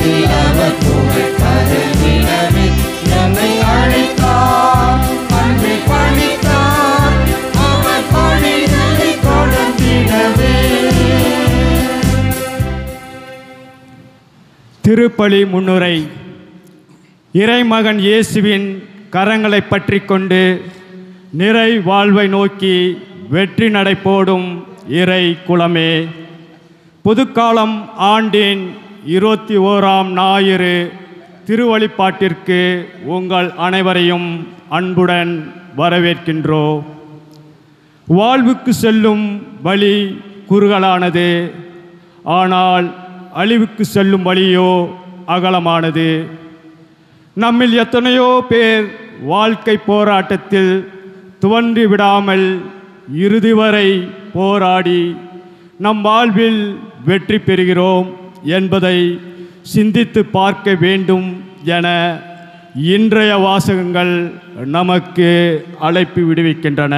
அதில் அவர் புகழ் பரவிடவே நம்மை அழைத்தார், அன்பை பணித்தார், அவர் பணிகளை தொடர்ந்திடவே. திருப்பலி முன்னுரை. இறைமகன் இயேசுவின் கரங்களை பற்றி கொண்டு நிறை வாழ்வை நோக்கி வெற்றி நடை போடும் இறை குலமே, புதுக்காலம் ஆண்டின் 21ஆம் ஞாயிறு திருவழிபாட்டிற்கு உங்கள் அனைவரையும் அன்புடன் வரவேற்கின்றோம். வாழ்வுக்கு செல்லும் வழி குறுகலானது, ஆனால் அழிவுக்கு செல்லும் வழியோ அகலமானது. நம்மில் எத்தனையோ பேர் வாழ்க்கை போராட்டத்தில் துவண்டு விடாமல் இறுதி வரை போராடி நம் வாழ்வில் வெற்றி பெறுகிறோம் என்பதை சிந்தித்து பார்க்க வேண்டும் என இன்றைய வாசகங்கள் நமக்கு அழைப்பு விடுவிக்கின்றன.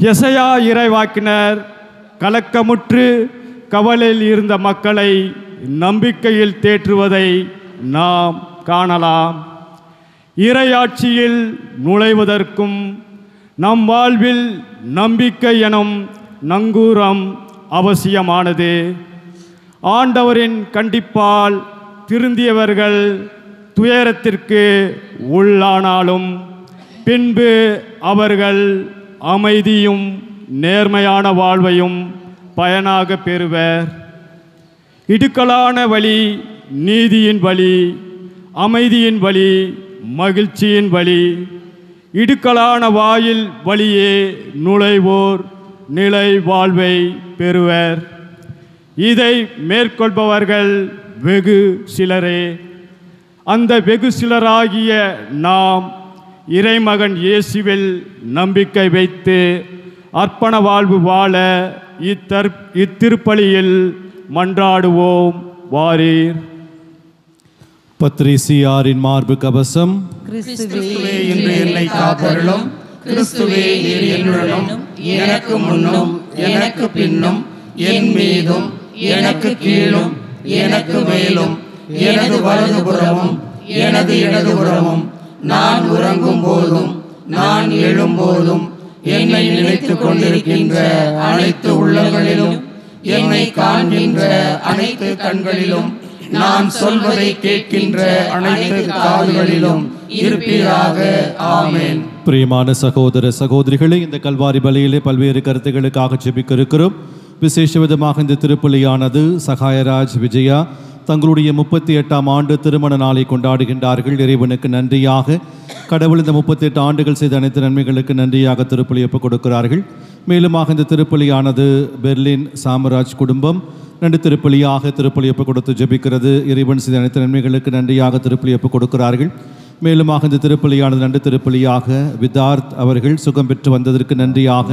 எசையா இறைவாக்கினர் கலக்கமுற்று கவலையில் இருந்த மக்களை நம்பிக்கையில் தேற்றுவதை நாம் காணலாம். இறையாட்சியில் நுழைவதற்கும் நம் வாழ்வில் நம்பிக்கை எனும் நங்கூரம் அவசியமானது. ஆண்டவரின் கண்டிப்பால் திருந்தியவர்கள் துயரத்திற்கு உள்ளானாலும் பின்பு அவர்கள் அமைதியும் நேர்மையான வாழ்வையும் பயனாக பெறுவர். இடுக்கலான வழி நீதியின் வழி, அமைதியின் வழி மகிழ்ச்சியின் வழி. இடுக்கலான வாயில் வழியே நுழைவோர் நிலை வாழ்வை பெறுவர். இதை மேற்கொள்பவர்கள் வெகு சிலரே. அந்த வெகு சிலராகிய நாம் இறைமகன் இயேசுவில் நம்பிக்கை வைத்து அர்ப்பண வாழ்வு வாழ இத்திருப்பலியில் மன்றாடுவோம். வாரீர். பத்ரிசியாரின் மார்பு கவசம். கிறிஸ்துவே இன்று என்னை காப்பருளும். கிறிஸ்துவே நீர் என்னுடனும் எனக்கு முன்னும் எனக்கு பின்னும் என் மீதும் எனக்கு கீழும் எனக்கு மேலும் எனது வலதுபுறமும் எனது இடதுபுறமும் நான் உறங்கும் போதும் நான் எழும்போதும் என்னை நினைத்துக் கொண்டிருக்கின்ற அனைத்து உள்ளங்களிலும் என்னை காண்கின்ற அனைத்து கண்களிலும் நான் சொல்வதை கேட்கின்ற அனைத்து காதுகளிலும் இருப்பீராக. ஆமென். பிரியமான சகோதர சகோதரிகளே, இந்த கல்வாரி பலியிலே பல்வேறு கருத்துக்களுக்காக ஜெபிக்க இருக்கிறோம். விசேஷ விதமாக இந்த திருப்பலியானது சகாயராஜ் விஜயா தங்களுடைய 38ஆம் ஆண்டு திருமண நாளை கொண்டாடுகின்றார்கள். இறைவனுக்கு நன்றியாக கடவுள் இந்த 38 ஆண்டுகள் செய்த அனைத்து நன்மைகளுக்கு நன்றியாக திருப்பலி ஒப்புக் கொடுக்கிறார்கள். மேலுமாக இந்த திருப்பலியானது பெர்லின் சாமராஜ் குடும்பம் 2 திருப்பலியாக திருப்பலி ஒப்புக் கொடுத்து ஜெபிக்கிறது. இறைவன் செய்த அனைத்து நன்மைகளுக்கு நன்றியாக திருப்பலி ஒப்புக் கொடுக்கிறார்கள். மேலுமாக இந்த திருப்பலியானது 2 திருப்பலியாக விதார்த் அவர்கள் சுகம் பெற்று வந்ததற்கு நன்றியாக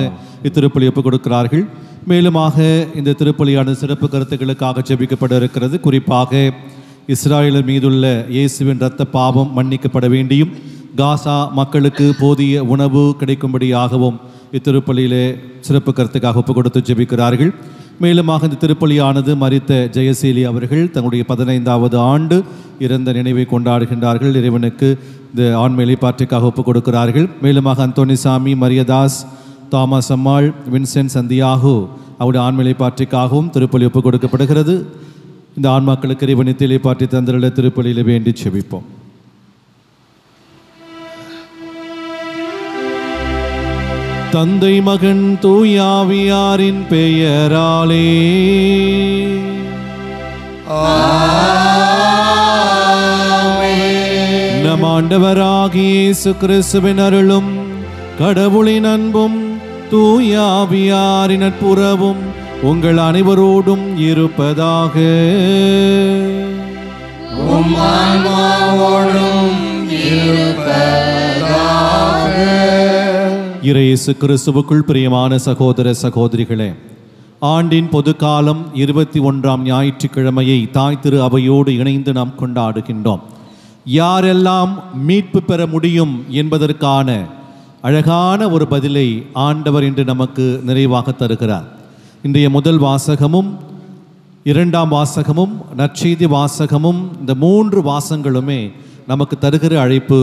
இத்திருப்பலி ஒப்புக் கொடுக்கிறார்கள். மேலுமாக இந்த திருப்பலியானது சிறப்பு கருத்துக்களுக்காக ஜெபிக்கப்பட இருக்கிறது. குறிப்பாக இஸ்ராயேலர் மீதுள்ள இயேசுவின் இரத்த பாவம் மன்னிக்கப்பட வேண்டியும் காசா மக்களுக்கு போதிய உணவு கிடைக்கும்படியாகவும் இத்திருப்பலியிலே சிறப்பு கருத்துக்காக ஒப்புக் கொடுத்து ஜெபிக்கிறார்கள். மேலுமாக இந்த திருப்பலியானது மரித்த ஜெயசீலி அவர்கள் தங்களுடைய 15வது ஆண்டு இறந்த நினைவை கொண்டாடுகின்றார்கள். இறைவனுக்கு இந்த ஆண்மையை பாற்றுக்காக ஒப்புக் கொடுக்கிறார்கள். மேலுமாக அந்தோனிசாமி, மரியதாஸ், தாமஸ் அம்மாள், வின்சென்ட் சந்தியாகு அவருடைய ஆண்மையை பாற்றுக்காகவும் திருப்பலி ஒப்புக் கொடுக்கப்படுகிறது. இந்த ஆன்மாக்களுக்கு இறைவனித்திலே பாற்றி தந்திர திருப்பலியில் வேண்டி செபிப்போம். தந்தை மகன் தூயாவியாரின் பெயராலே நம் ஆண்டவராகிய இயேசு கிறிஸ்துவின் அருளும் கடவுளின் அன்பும் தூயாவியாரின் நட்புறவும் உங்கள் அனைவரோடும் இருப்பதாக. இயேசு கிறிஸ்துவுக்குள் பிரியமான சகோதர சகோதரிகளே, ஆண்டின் பொதுக்காலம் 21ஆம் ஞாயிற்றுக்கிழமையை தாய் திரு அவையோடு இணைந்து நாம் கொண்டாடுகின்றோம். யாரெல்லாம் மீட்பு பெற முடியும் என்பதற்கான அழகான ஒரு பதிலை ஆண்டவர் இன்று நமக்கு நிறைவாக தருகிறார். இன்றைய முதல் வாசகமும் இரண்டாம் வாசகமும் நற்செய்தி வாசகமும் இந்த 3 வாசகங்களுமே நமக்கு தருகிற அழைப்பு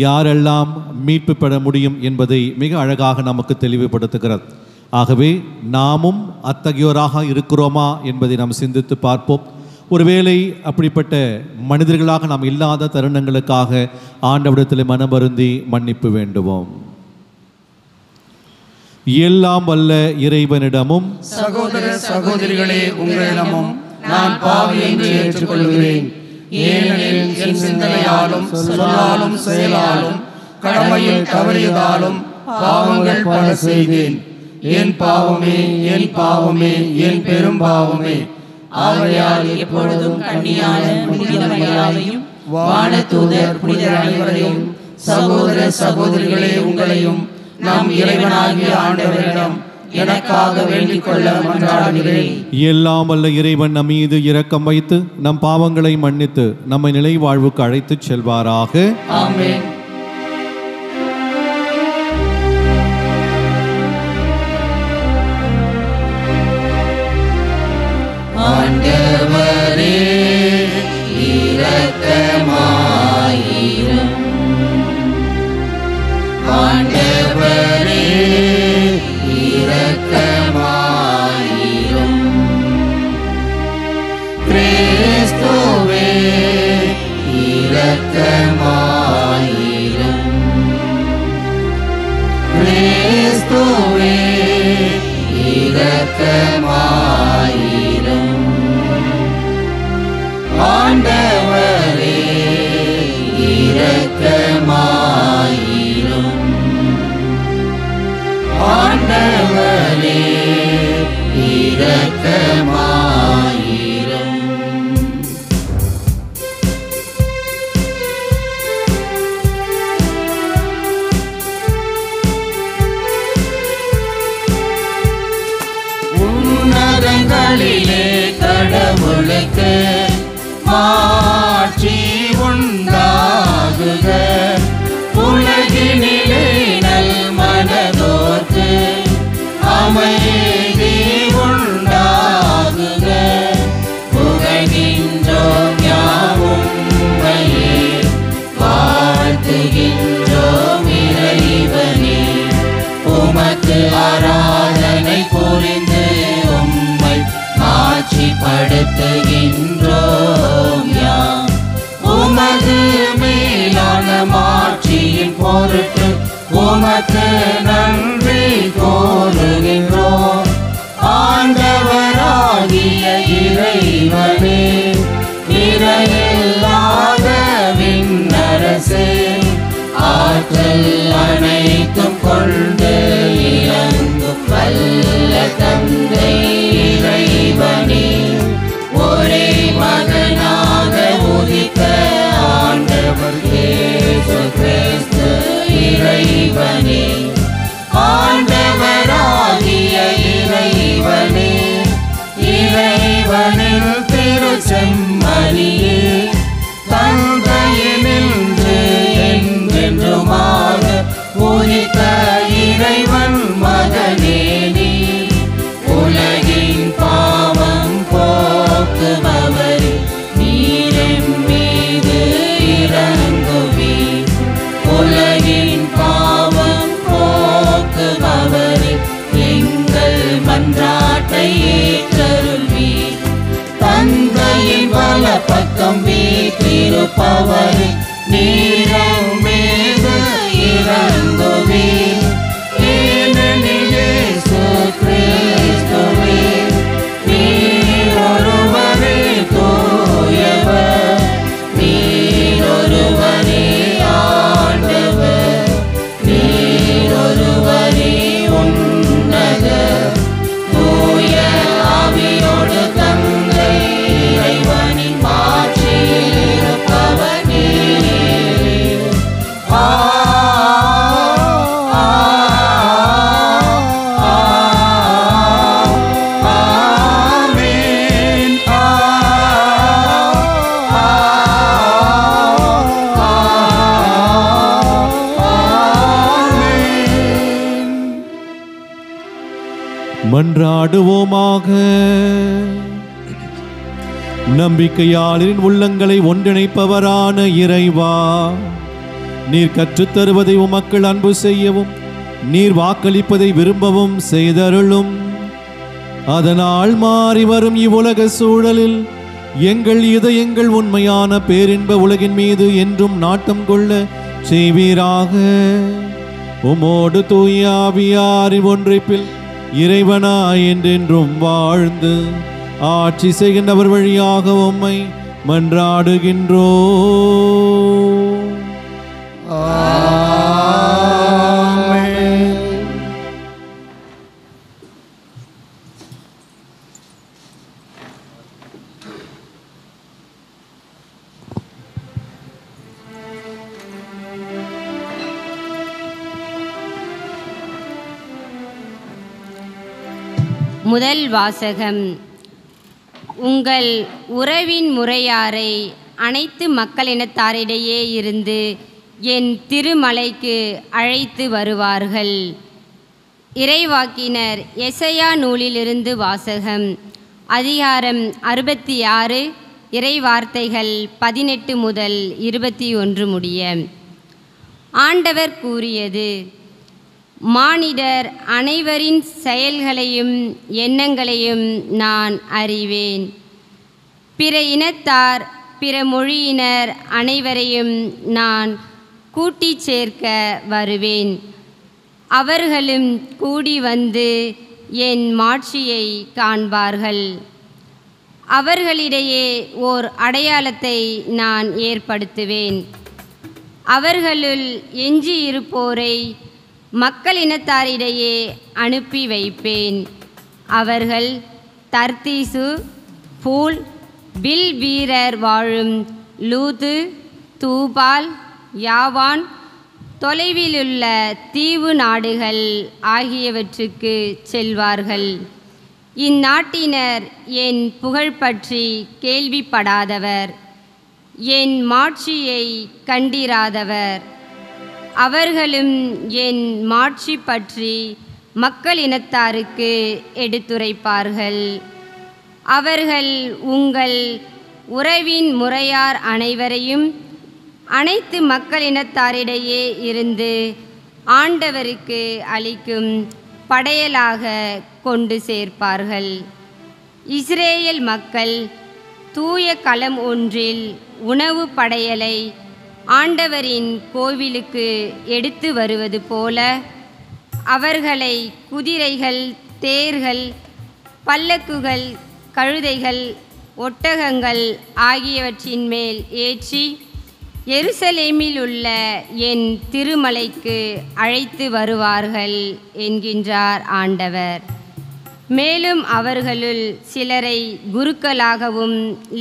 யாரெல்லாம் மீட்பு பெற முடியும் என்பதை மிக அழகாக நமக்கு தெளிவுபடுத்துகிறது. ஆகவே நாமும் அத்தகையோராக இருக்கிறோமா என்பதை நாம் சிந்தித்து பார்ப்போம். ஒருவேளை அப்படிப்பட்ட மனிதர்களாக நாம் இல்லாத தருணங்களுக்காக ஆண்டவரிடத்தில் மனமருந்தி மன்னிப்பு வேண்டுவோம். எல்லாம் வல்ல இறைவனிடமும் சகோதர சகோதரிகளே உங்களிடமும் நான் பாவி என்று ஏற்றுக்கொள்கிறேன். ஏனெனில் என் சிந்தனையாலும் சொல்லாலும் செயலாலும் கடமையில் தவறியதாலும் பாவங்கள் பல செய்தேன். என் பாவமே, என் பாவமே, என் பெரும் பாவமே. ஆகையால் எப்பொழுதும் கன்னியான புனித மரியாதையும் வானதூதர் புனிதர் அனைவரையும் சகோதர சகோதரிகளே உங்களையும் நம் இறைவனாகிய ஆண்டவரிடம் எனக்காக வேண்டிக் கொள்ள மன்றாடுகிறேன். எல்லாம் வல்ல இறைவன் நம் மீது இரக்கம் வைத்து நம் பாவங்களை மன்னித்து நம்மை நிலை வாழ்வுக்கு அழைத்துச் செல்வாராக. ஆமென். ஆண்டவரே இரக்கமாயிரும். ஆண்டவரே இரக்கமாயிரும். கிறிஸ்துவே இரக்கமாயிரும். கிறிஸ்துவே இரக்கமாயிரும். ஆண்டவரே இரக்கமாயிரும். ஆண்டவரே இரக்கமாயிரும். உன்னதங்களிலே கடவுளுக்கு மாட்சி உண்டாகுக. உலகினிலே நல் மனதோர்க்கு அமைதி உண்டாகுக. புகழ்கின்றோம் யாவும் உம்மையே, வாழ்த்துகின்றோம் இறைவனே. உமக்கு ஆராதனை புரிந்து உம்மை மாட்சிப்படுத்துகின்றோம் யாம். உமது மேலான மாட்சியின் பொருட்டு உமக்கு நன்றி கூறுகின்றோம். ஆண்டவராகிய இறைவனே, நிறையில்லாத விண்ணரசே, ஆற்றல் அனைத்தும் கொண்டு இறங்கும் வல்ல தந்தை இறைவனே, ஒரே மகனாக உதித்த ஆண்டவர் இயேசு கிறிஸ்து இறைவனே, ஆண்டவராகிய இறைவனே, இறைவனின் திருச்செம்மறியே, தந்தையினின்று என்றென்றுமாக உதித்த இறைவன் மகனே நீ, உலகின் பாவம் போக்குபவரே, நீரின் மீது இறங்குவீர். உலகின் பாவம் போக்குபவரே, எங்கள் மன்றாட்டை ஏற்றருள்வீர். தந்தையின் வலப்பக்கம் வீற்றிருப்பவரே, நீரம் மீது இறங்குவீர். ஏனெனில் இயேசு கிறிஸ்துவே, நீர் ஒருவரே தூயவர், நீர் ஒருவரே ஆண்டவர், நீர் ஒருவரே உன்னதர். தூய ஆவியோடு தந்தை இறைவனின் மாட்சியில் இருப்பவர் நீரே. ஆமென். மன்றாடுவோமாக. நம்பிக்கையாளரின் உள்ளங்களை ஒன்றிணைப்பவரான இறைவா, நீர் கற்றுத்தருவதை உமக்கள் அன்பு செய்யவும் நீர் வாக்களிப்பதை விரும்பவும் செய்தருளும். அதனால் மாறி வரும் இவ்வுலக சூழலில் எங்கள் இதயங்கள் உண்மையான பேரின்ப உலகின் மீது என்றும் நாட்டம் கொள்ள செய்வீராக. உமோடு தூய ஆவியாரின் ஒன்றிப்பில் இறைவனாய் என்றென்றும் வாழ்ந்து ஆட்சி செய்கின்றவர் வழியாக உம்மை மன்றாடுகின்றோ. முதல் வாசகம். உங்கள் உறவின் முறையாரை அனைத்து மக்களினத்தாரிடையே இருந்து என் திருமலைக்கு அழைத்து வருவார்கள். இறைவாக்கினர் எசையா நூலிலிருந்து வாசகம். அதிகாரம் 66, இறைவார்த்தைகள் 18 முதல் 21 முடிய. ஆண்டவர் கூறியது: மானிடர் அனைவரின் செயல்களையும் எண்ணங்களையும் நான் அறிவேன். பிற இனத்தார் பிற மொழியினர் அனைவரையும் நான் கூட்டிச் சேர்க்க வருவேன். அவர்களும் கூடி வந்து என் மாட்சியை காண்பார்கள். அவர்களிடையே ஓர் அடையாளத்தை நான் ஏற்படுத்துவேன். அவர்களுள் எஞ்சியிருப்போரை மக்களினத்தாரிடையே அனுப்பி வைப்பேன். அவர்கள் தர்தீசு, பூல், வில் வீரர் வாழும் லூது, தூபால், யாவான், தொலைவிலுள்ள தீவு நாடுகள் ஆகியவற்றுக்கு செல்வார்கள். இந்நாட்டினர் என் புகழ் பற்றி கேள்விப்படாதவர், என் மாட்சியை கண்டிராதவர். அவர்களும் என் மாட்சி பற்றி மக்களினத்தாருக்கு எடுத்துரைப்பார்கள். அவர்கள் உங்கள் உறவின் முறையார் அனைவரையும் அனைத்து மக்களினத்தாரிடையே இருந்து ஆண்டவருக்கு அளிக்கும் படையலாக கொண்டு சேர்ப்பார்கள். இஸ்ரேல் மக்கள் தூய களம் ஒன்றில் உணவு படையலை ஆண்டவரின் கோவிலுக்கு எடுத்து வருவது போல அவர்களை குதிரைகள், தேர்கள், பல்லக்குகள், கழுதைகள், ஒட்டகங்கள் ஆகியவற்றின் மேல் ஏற்றி எருசலேமில் உள்ள என் திருமலைக்கு அழைத்து வருவார்கள் என்கின்றார் ஆண்டவர். மேலும் அவர்களுள் சிலரை குருக்களாகவும்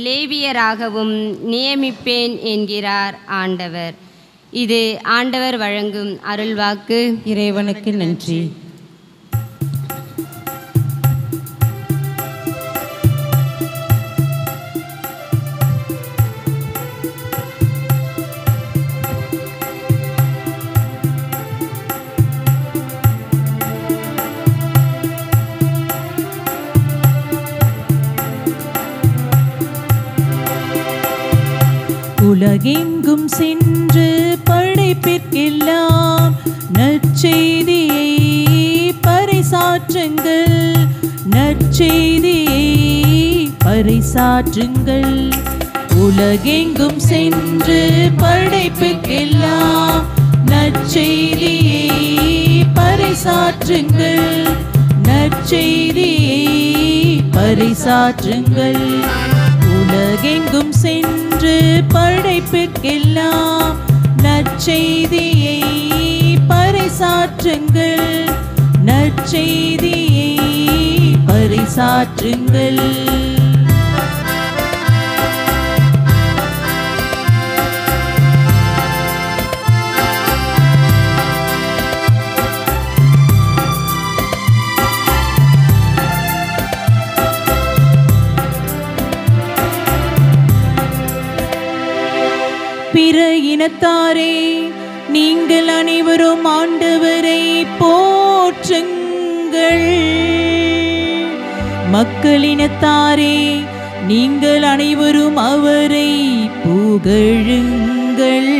லேவியராகவும் நியமிப்பேன் என்கிறார் ஆண்டவர். இது ஆண்டவர் வழங்கும் அருள்வாக்கு. இறைவனுக்கு நன்றி. உலகெங்கும் சென்று படைப்பிற்கெல்லாம் நற்செய்தியை பறைசாற்றுங்கள், நற்செய்தியை பறைசாற்றுங்கள். உலகெங்கும் சென்று படைப்பிற்கெல்லாம் நற்செய்தியை பறைசாற்றுங்கள், நற்செய்தியை பறைசாற்றுங்கள். உலகெங்கும் சென்று படைப்பிற்கெல்லாம் நற்செய்தியை பறைசாற்றுங்கள், நற்செய்தியை பறைசாற்றுங்கள். பிற இனத்தாரே, நீங்கள் அனைவரும் ஆண்டவரை போற்றுங்கள். மக்களினத்தாரே, நீங்கள் அனைவரும் அவரை புகழுங்கள்.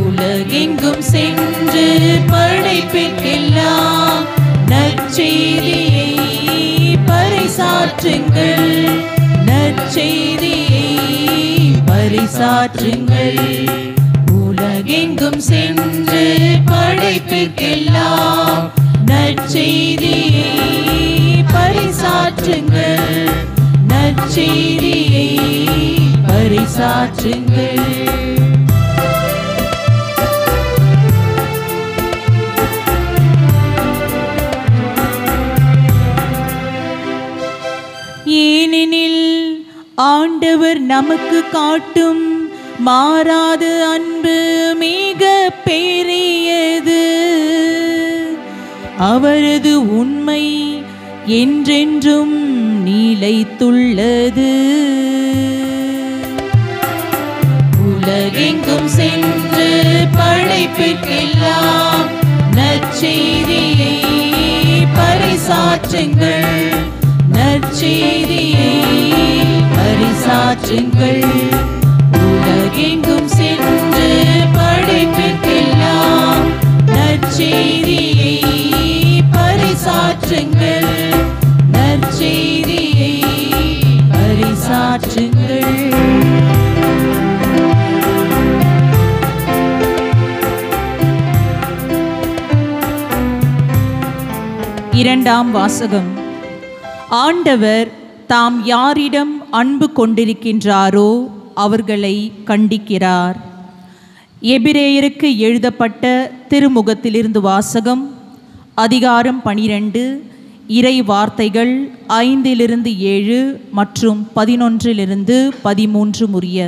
உலகெங்கும் சென்று படைப்பிற்கெல்லாம் நற்செய்தியை பறைசாற்றுங்கள். நற்செய்தியை பறைசாற்றுங்கள். உலகெங்கும் சென்று படைப்பிற்கெல்லாம் நற்செய்தியை பறைசாற்றுங்கள். நற்செய்தியை பறைசாற்றுங்கள். ஏனெனில் ஆண்டவர் நமக்கு காட்டும் மாறாத அன்பு மிக பெரியது. அவரது உண்மை என்றென்றும் நிலைத்துள்ளது. உலகெங்கும் சென்று படைப்பிற்கெல்லாம் நற்செய்தியை பறைசாற்றுங்கள். நற்செய்தியை பறைசாற்றுங்கள். உலகெங்கும் சென்று படைப்பிற்கெல்லாம் நற்செய்தியை பறைசாற்றுங்கள். நற்செய்தியை பறைசாற்றுங்கள். இரண்டாம் வாசகம். ஆண்டவர் தாம் யாரிடம் அன்பு கொண்டிருக்கின்றாரோ அவர்களை கண்டிக்கிறார். எபிரேயருக்கு எழுதப்பட்ட திருமுகத்திலிருந்து வாசகம். அதிகாரம் 12, இறை வார்த்தைகள் 5-7 மற்றும் 11-13 முடிய.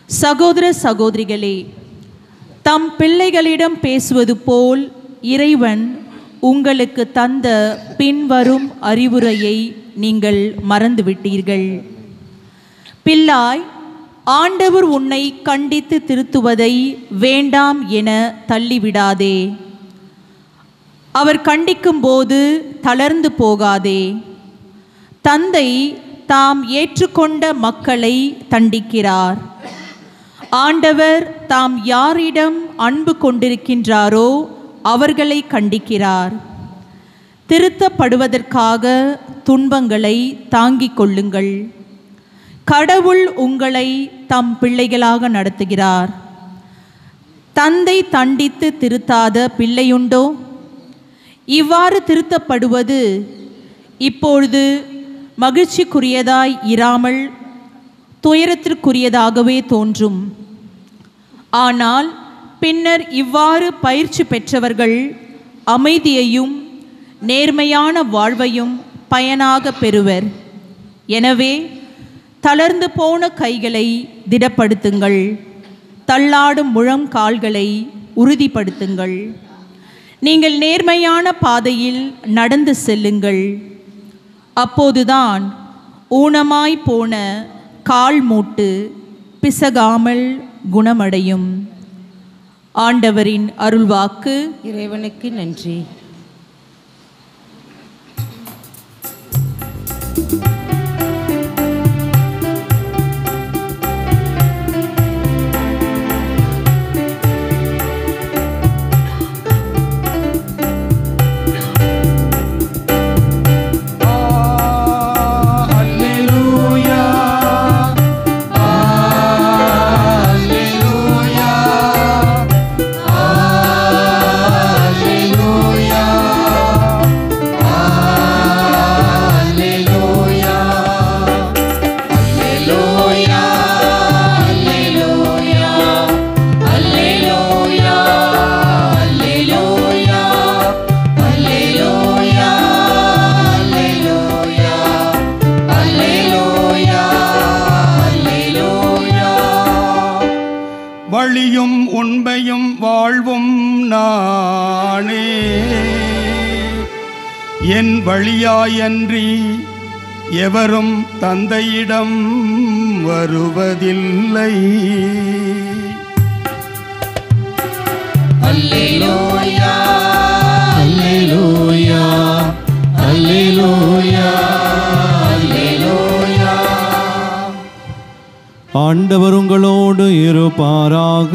சகோதர சகோதரிகளே, தம் பிள்ளைகளிடம் பேசுவது போல் இறைவன் உங்களுக்கு தந்த பின்வரும் அறிவுரையை நீங்கள் மறந்துவிட்டீர்கள். பிள்ளாய், ஆண்டவர் உன்னை கண்டித்து திருத்துவதை வேண்டாம் என தள்ளிவிடாதே. அவர் கண்டிக்கும் போது தளர்ந்து போகாதே. தந்தை தாம் ஏற்றுக்கொண்ட மக்களை தண்டிக்கிறார். ஆண்டவர் தாம் யாரிடம் அன்பு கொண்டிருக்கின்றாரோ அவர்களை கண்டிக்கிறார். திருத்தப்படுவதற்காக துன்பங்களை தாங்கிக் கொள்ளுங்கள். கடவுள் உங்களை தம் பிள்ளைகளாக நடத்துகிறார். தந்தை தண்டித்து திருத்தாத பிள்ளையுண்டோ? இவ்வாறு திருத்தப்படுவது இப்பொழுது மகிழ்ச்சிக்குரியதாய் இராமல் துயரத்திற்குரியதாகவே தோன்றும். ஆனால் பின்னர் இவ்வாறு பயிற்சி பெற்றவர்கள் அமைதியையும் நேர்மையான வாழ்வையும் பயனாக பெறுவர். எனவே தளர்ந்து போன கைகளை திடப்படுத்துங்கள். தள்ளாடும் முழங்கால்களை உறுதிப்படுத்துங்கள். நீங்கள் நேர்மையான பாதையில் நடந்து செல்லுங்கள். அப்போதுதான் ஊனமாய் போன கால் மூட்டு பிசகாமல் குணமடையும். ஆண்டவரின் அருள்வாக்கு. இறைவனுக்கு நன்றி. வழியும் உண்மையும் வாழ்வும் நானே, என் வழியாயன்றி எவரும் தந்தையிடம் வருவதில்லை. அல்லேலூயா அல்லேலூயா அல்லேலூயா. ஆண்டவர் உங்களோடு இருப்பாராக.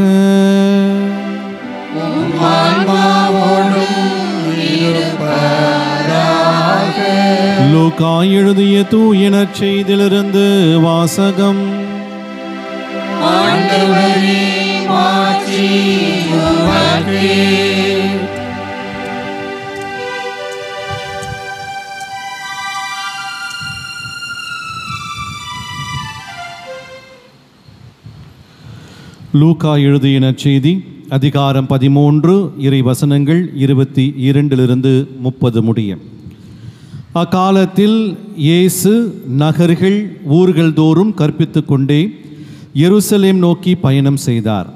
லூக்கா எழுதிய தூய நற்செய்தியிலிருந்து வாசகம். ஆண்டவரே மாட்சி உமக்கே. லூக்கா எழுதிய நற்செய்தி அதிகாரம் 13 இறை வசனங்கள் 22 30 முடிய. அக்காலத்தில் இயேசு நகர்கள் ஊர்கள் தோறும் கற்பித்து கொண்டே எருசலேம் நோக்கி பயணம் செய்தார்.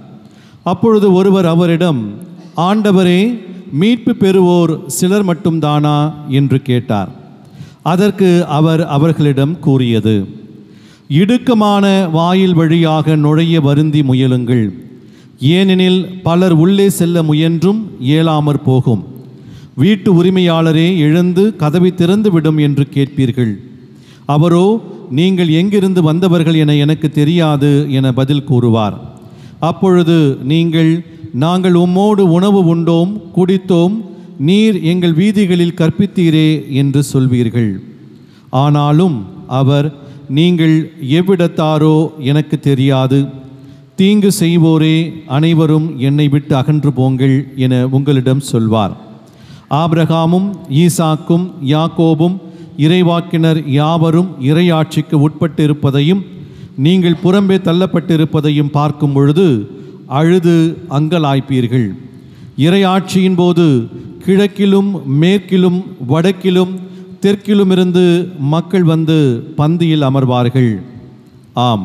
அப்பொழுது ஒருவர் அவரிடம், ஆண்டவரே, மீட்பு பெறுவோர் சிலர் மட்டும்தானா என்று கேட்டார். அதற்கு அவர் அவர்களிடம் கூறியது, இடுக்கமான வாயில் வழியாக நுழைய வருந்தி முயலுங்கள். ஏனெனில் பலர் உள்ளே செல்ல முயன்றும் இயலாமற் போகும். வீட்டு உரிமையாளரே எழுந்து கதவை திறந்துவிடும் என்று கேட்பீர்கள். அவரோ, நீங்கள் எங்கிருந்து வந்தவர்கள் என எனக்கு தெரியாது என பதில் கூறுவார். அப்பொழுது நீங்கள், நாங்கள் உம்மோடு உணவு உண்டோம் குடித்தோம், நீர் எங்கள் வீதிகளில் கற்பித்தீரே என்று சொல்வீர்கள். ஆனாலும் அவர், நீங்கள் எவ்விடத்தாரோ எனக்கு தெரியாது, தீங்கு செய்வோரே அனைவரும் என்னை விட்டு அகன்று போங்கள் என உங்களிடம் சொல்வார். ஆபிரகாமும் ஈசாக்கும் யாக்கோபும் இறைவாக்கினர் யாவரும் இறையாட்சிக்கு உட்பட்டிருப்பதையும் நீங்கள் புறம்பே தள்ளப்பட்டிருப்பதையும் பார்க்கும் பொழுது அழுது அங்கலாய்ப்பீர்கள். இறையாட்சியின் போது கிழக்கிலும் மேற்கிலும் வடக்கிலும் தெற்கிலுமிருந்து மக்கள் வந்து பந்தியில் அமர்வார்கள். ஆம்,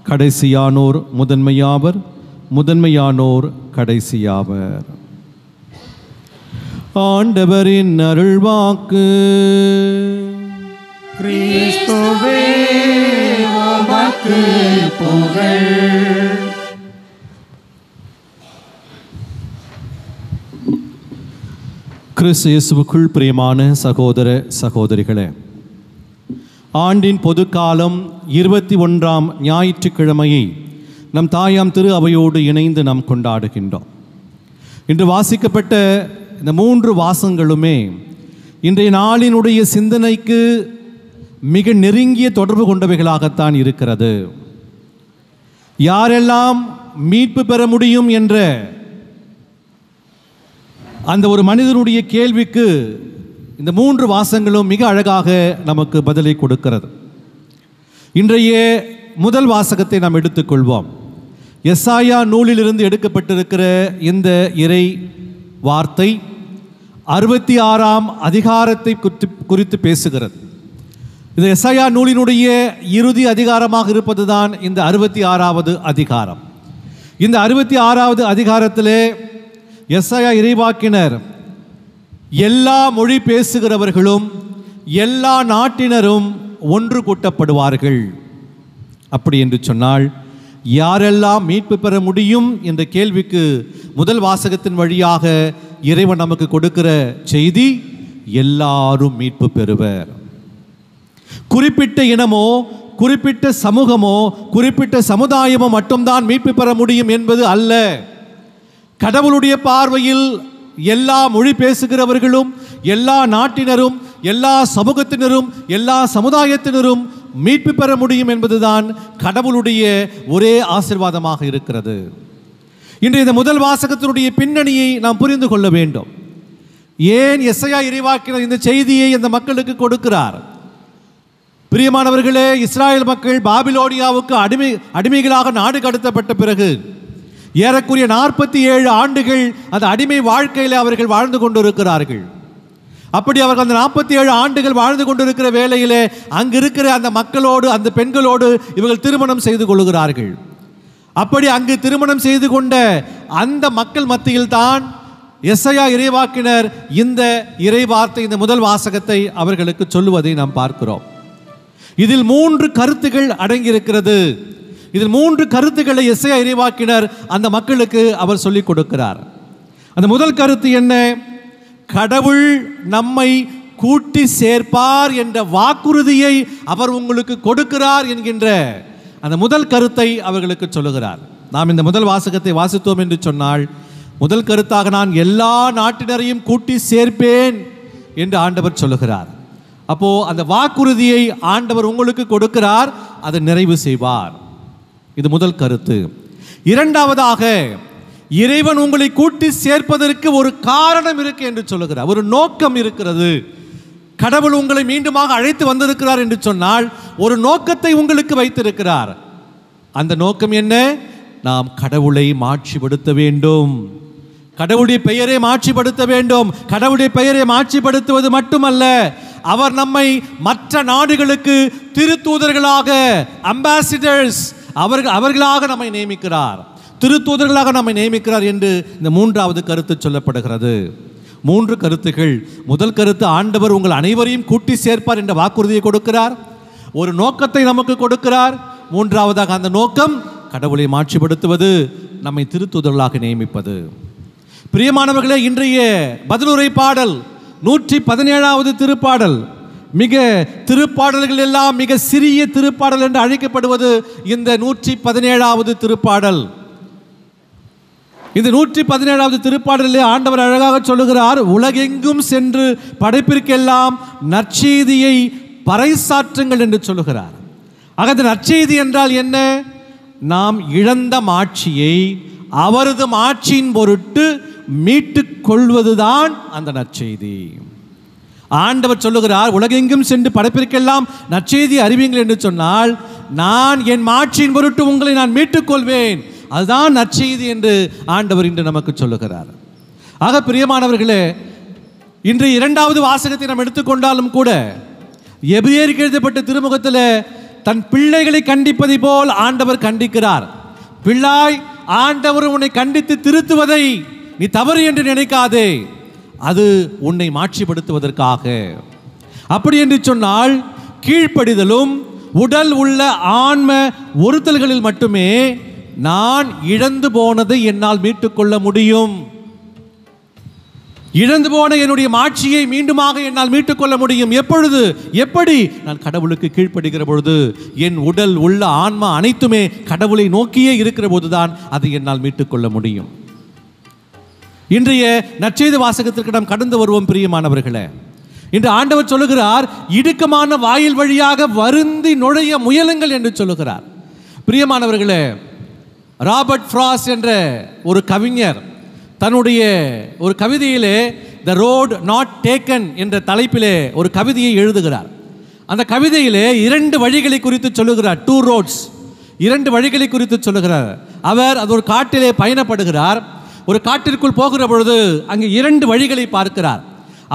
கடைசியானோர் முதன்மையாவர், முதன்மையானோர் கடைசியாவர். ஆண்டவரின் அருள்வாக்கு. கிறிஸ்துவே உமக்கு புகழ். கிறிஸ்து இயேசுவுக்குள் பிரியமான சகோதர சகோதரிகளே, ஆண்டின் பொதுக்காலம் 21ஆம் ஞாயிற்றுக்கிழமையை நம் தாயாம் திரு அவையோடு இணைந்து நாம் கொண்டாடுகின்றோம். இன்று வாசிக்கப்பட்ட இந்த 3 வாசகங்களுமே இன்றைய நாளினுடைய சிந்தனைக்கு மிக நெருங்கிய தொடர்பு கொண்டவைகளாகத்தான் இருக்கிறது. யாரெல்லாம் மீட்பு பெற முடியும் என்ற அந்த ஒரு மனிதனுடைய கேள்விக்கு இந்த 3 வாசகங்களும் மிக அழகாக நமக்கு பதிலை கொடுக்கிறது. இன்றைய முதல் வாசகத்தை நாம் எடுத்துக்கொள்வோம். எசாயா நூலிலிருந்து எடுக்கப்பட்டிருக்கிற இந்த இறை வார்த்தை 66ஆம் அதிகாரத்தை குறித்து பேசுகிறது. இது எசாயா நூலினுடைய இறுதி அதிகாரமாக இருப்பதுதான் இந்த 66வது அதிகாரம். இந்த 66வது அதிகாரத்திலே எசாயா இறைவாக்கினர் எல்லா மொழி பேசுகிறவர்களும் எல்லா நாட்டினரும் ஒன்று கூட்டப்படுவார்கள். அப்படி என்று சொன்னால் யாரெல்லாம் மீட்பு பெற முடியும் என்ற கேள்விக்கு முதல் வாசகத்தின் வழியாக இறைவன் நமக்கு கொடுக்கிற செய்தி, எல்லாரும் மீட்பு பெறுவர். குறிப்பிட்ட இனமோ குறிப்பிட்ட சமூகமோ குறிப்பிட்ட சமுதாயமோ மட்டும்தான் மீட்பு பெற முடியும் என்பது அல்ல. கடவுளுடைய பார்வையில் எல்லா மொழி பேசுகிறவர்களும் எல்லா நாட்டினரும் எல்லா சமூகத்தினரும் எல்லா சமுதாயத்தினரும் மீட்பு பெற முடியும் என்பதுதான் கடவுளுடைய ஒரே ஆசீர்வாதமாக இருக்கிறது. இன்று இந்த முதல் வாசகத்தினுடைய பின்னணியை நாம் புரிந்து கொள்ள வேண்டும். ஏன் எசாயா இறைவாக்கினர் இந்த செய்தியை இந்த மக்களுக்கு கொடுக்கிறார்? பிரியமானவர்களே, இஸ்ராயல் மக்கள் பாபிலோனியாவுக்கு அடிமைகளாக நாடு கடத்தப்பட்ட பிறகு ஏறக்குறைய 47 ஆண்டுகள் அந்த அடிமை வாழ்க்கையில் அவர்கள் வாழ்ந்து கொண்டிருக்கிறார்கள். அப்படி அவர்கள் அந்த 47 ஆண்டுகள் வாழ்ந்து கொண்டிருக்கிற வேளையிலே அங்கு இருக்கிற அந்த மக்களோடு அந்த பெண்களோடு இவர்கள் திருமணம் செய்து கொள்கிறார்கள். அப்படி அங்கு திருமணம் செய்து கொண்ட அந்த மக்கள் மத்தியில் தான் எசாயா இறைவாக்கினர் இந்த இறைவார்த்தை இந்த முதல் வாசகத்தை அவர்களுக்கு சொல்லுவதை நாம் பார்க்கிறோம். இதில் 3 கருத்துகள் அடங்கியிருக்கிறது. இதில் 3 கருத்துக்களை எசாயா இறைவாக்கினர் அந்த மக்களுக்கு அவர் சொல்லிக் கொடுக்கிறார். அந்த முதல் கருத்து என்ன? கடவுள் நம்மை கூட்டி சேர்ப்பார் என்ற வாக்குறுதியை அவர் உங்களுக்கு கொடுக்கிறார் என்கின்ற அந்த முதல் கருத்தை அவர்களுக்கு சொல்லுகிறார். நாம் இந்த முதல் வாசகத்தை வாசித்தோம் என்று சொன்னால், முதல் கருத்தாக நான் எல்லா நாட்டினரையும் கூட்டி சேர்ப்பேன் என்று ஆண்டவர் சொல்லுகிறார். அப்போ அந்த வாக்குறுதியை ஆண்டவர் உங்களுக்கு கொடுக்கிறார், அதை நிறைவு செய்வார். இது முதல் கருத்து. இரண்டாவதாக, இறைவன் உங்களை கூட்டி சேர்ப்பதற்கு ஒரு காரணம் இருக்கு என்று சொல்லுகிறார், ஒரு நோக்கம் இருக்கிறது. கடவுள் உங்களை மீண்டுமாக அழைத்து வந்திருக்கிறார் என்று சொன்னால் ஒரு நோக்கத்தை உங்களுக்கு வைத்திருக்கிறார். அந்த நோக்கம் என்ன? நாம் கடவுளை மாட்சிப்படுத்த வேண்டும், கடவுளுடைய பெயரை மாட்சிப்படுத்த வேண்டும். கடவுளுடைய பெயரை மாட்சிப்படுத்துவது மட்டுமல்ல, அவர் நம்மை மற்ற நாடுகளுக்கு திருத்தூதர்களாக, அம்பாசிடர்ஸ், அவர்களாக நம்மை நியமிக்கிறார், திருத்தூதர்களாக நம்மை நியமிக்கிறார் என்று இந்த மூன்றாவது கருத்து சொல்லப்படுகிறது. மூன்று கருத்துகள். முதல் கருத்து, ஆண்டவர் உங்கள் அனைவரையும் கூட்டி சேர்ப்பார் என்ற வாக்குறுதியை கொடுக்கிறார், ஒரு நோக்கத்தை நமக்கு கொடுக்கிறார். மூன்றாவதாக, அந்த நோக்கம் கடவுளை மாட்சிப்படுத்துவது, நம்மை திருத்தூதர்களாக நியமிப்பது. பிரியமானவர்களே, இன்றைய பதிலுரை பாடல் 117வது திருப்பாடல், மிக திருப்பாடல்கள் எல்லாம் மிக சிறிய திருப்பாடல் என்று அழைக்கப்படுவது இந்த 117வது திருப்பாடல். இந்த 117வது திருப்பாடலிலே ஆண்டவர் அழகாக சொல்லுகிறார், உலகெங்கும் சென்று படைப்பிற்கெல்லாம் நற்செய்தியை பறைசாற்றுங்கள் என்று சொல்லுகிறார். ஆக இந்த நற்செய்தி என்றால் என்ன? நாம் இழந்த மாட்சியை அவரது மாட்சியின் பொருட்டு மீட்டுக் கொள்வதுதான் அந்த நற்செய்தி. ஆண்டவர் சொல்லுகிறார், உலகெங்கும் சென்று படைப்பிற்கெல்லாம் நற்செய்தி அறிவிங்கள் என்று சொன்னால், நான் என் மாட்சியின் பொருட்டு உங்களை நான் மீட்டுக் கொள்வேன், அதுதான் நற்செய்தி என்று ஆண்டவர் இன்று நமக்கு சொல்லுகிறார். ஆக பிரியமானவர்களே, இன்று இரண்டாவது வாசகத்தை நாம் எடுத்துக்கொண்டாலும் கூட, எபிரேயருக்கு எழுதப்பட்ட திருமுகத்தில் தன் பிள்ளைகளை கண்டிப்பதை போல் ஆண்டவர் கண்டிக்கிறார். பிள்ளாய், ஆண்டவர் உன்னை கண்டித்து திருத்துவதை நீ தவறு என்று நினைக்காதே, அது உன்னை மாட்சிப்படுத்துவதற்காக. அப்படி என்று சொன்னால், கீழ்ப்படிதலும் உடல் உள்ள ஆன்ம ஒருத்தல்களில் மட்டுமே நான் இழந்து போனதை என்னால் மீட்டுக்கொள்ள முடியும். இழந்து போன என்னுடைய மாட்சியை மீண்டுமாக என்னால் மீட்டுக்கொள்ள முடியும். எப்பொழுது? எப்படி? நான் கடவுளுக்கு கீழ்ப்படுகிற பொழுது, என் உடல் உள்ள ஆன்மா அனைத்துமே கடவுளை நோக்கியே இருக்கிற போதுதான் அதை என்னால் மீட்டுக்கொள்ள முடியும். இன்றைய நற்செய்தி வாசகத்திற்கு நாம் கடந்து வருவோம். பிரியமானவர்களே, இன்று ஆண்டவர் சொல்லுகிறார், இடுக்கமான வாயில் வழியாக வருந்தி நுழைய முயலுங்கள் என்று சொல்லுகிறார். பிரியமானவர்களே, ராபர்ட் ஃப்ராஸ்ட் என்ற ஒரு கவிஞர் தன்னுடைய ஒரு கவிதையிலே த ரோட் நாட் டேக்கன் என்ற தலைப்பிலே ஒரு கவிதையை எழுதுகிறார். அந்த கவிதையிலே 2 வழிகளை குறித்து சொல்லுகிறார். 2 roads, 2 வழிகளை குறித்து சொல்லுகிறார். அவர் அது ஒரு காட்டிலே பயணப்படுகிறார். ஒரு காட்டிற்குள் போகிற பொழுது அங்கே 2 வழிகளை பார்க்கிறார்.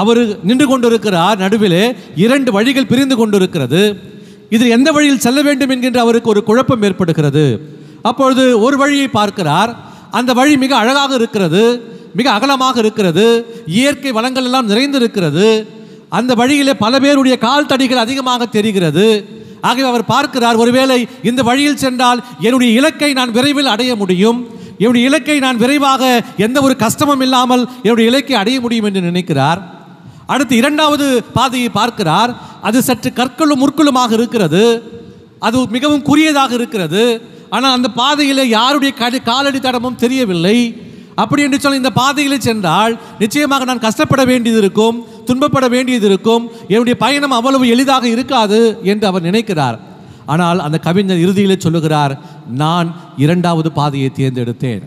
அவர் நின்று கொண்டிருக்கிறார். நடுவிலே 2 வழிகள் பிரிந்து கொண்டிருக்கிறது. இதில் எந்த வழியில் செல்ல வேண்டும் என்கின்ற அவருக்கு ஒரு குழப்பம் ஏற்படுகிறது. அப்பொழுது ஒரு வழியை பார்க்கிறார். அந்த வழி மிக அழகாக இருக்கிறது, மிக அகலமாக இருக்கிறது, இயற்கை வளங்கள் எல்லாம் நிறைந்திருக்கிறது. அந்த வழியிலே பல பேருடைய கால் தடிகள் அதிகமாக தெரிகிறது. ஆகவே அவர் பார்க்கிறார், ஒருவேளை இந்த வழியில் சென்றால் என்னுடைய இலக்கை நான் விரைவில் அடைய முடியும், என்னுடைய இலக்கை நான் விரைவாக எந்த ஒரு கஷ்டமும் இல்லாமல் என்னுடைய இலக்கை அடைய முடியும் என்று நினைக்கிறார். அடுத்து 2வது பாதையை பார்க்கிறார். அது சற்று கற்களும் முற்களுமாக இருக்கிறது, அது மிகவும் குறுகியதாக இருக்கிறது. ஆனால் அந்த பாதையில் யாருடைய காலடி தடமும் தெரியவில்லை. அப்படி என்று சொன்னால் இந்த பாதையில் சென்றால் நிச்சயமாக நான் கஷ்டப்பட வேண்டியது இருக்கும், துன்பப்பட வேண்டியது இருக்கும், என்னுடைய பயணம் அவ்வளவு எளிதாக இருக்காது என்று அவர் நினைக்கிறார். ஆனால் அந்த கவிஞர் இறுதியிலே சொல்லுகிறார், நான் 2வது பாதையை தேர்ந்தெடுத்தேன்.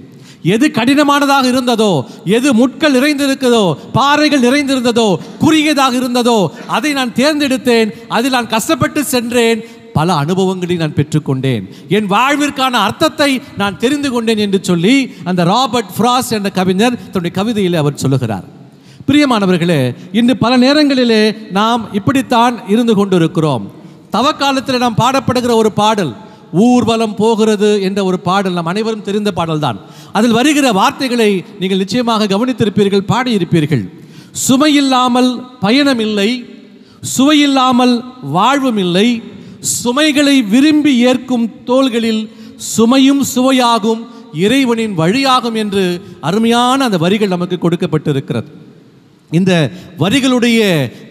எது கடினமானதாக இருந்ததோ, எது முட்கள் நிறைந்திருக்கிறதோ, பாறைகள் நிறைந்திருந்ததோ, குறுகியதாக இருந்ததோ, அதை நான் தேர்ந்தெடுத்தேன். அதில் நான் கஷ்டப்பட்டு சென்றேன், பல அனுபவங்களை நான் பெற்றுக்கொண்டேன், என் வாழ்விற்கான அர்த்தத்தை நான் தெரிந்து கொண்டேன் என்று சொல்லி அந்த ராபர்ட் ஃப்ராஸ்ட் என்ற கவிஞர் தன்னுடைய கவிதையில் அவர் சொல்லுகிறார். பிரியமானவர்களே, இன்று பல நேரங்களிலே நாம் இப்படித்தான் இருந்து கொண்டிருக்கிறோம். தவக்காலத்தில் நாம் பாடப்படுகிற ஒரு பாடல் ஊர்வலம் போகிறது என்ற ஒரு பாடல் நம் அனைவரும் தெரிந்த பாடல் தான். அதில் வருகிற வார்த்தைகளை நீங்கள் நிச்சயமாக கவனித்திருப்பீர்கள், பாடியிருப்பீர்கள். சுமையில்லாமல் பயணம் இல்லை, சுவையில்லாமல் வாழ்வும் இல்லை, சுமைகளை விரும்பி ஏற்கும் தோள்களில் சுமையும் சுவையாகும், இறைவனின் வழியாகும் என்று அருமையான அந்த வரிகள் நமக்கு கொடுக்கப்பட்டிருக்கிறது. இந்த வரிகளுடைய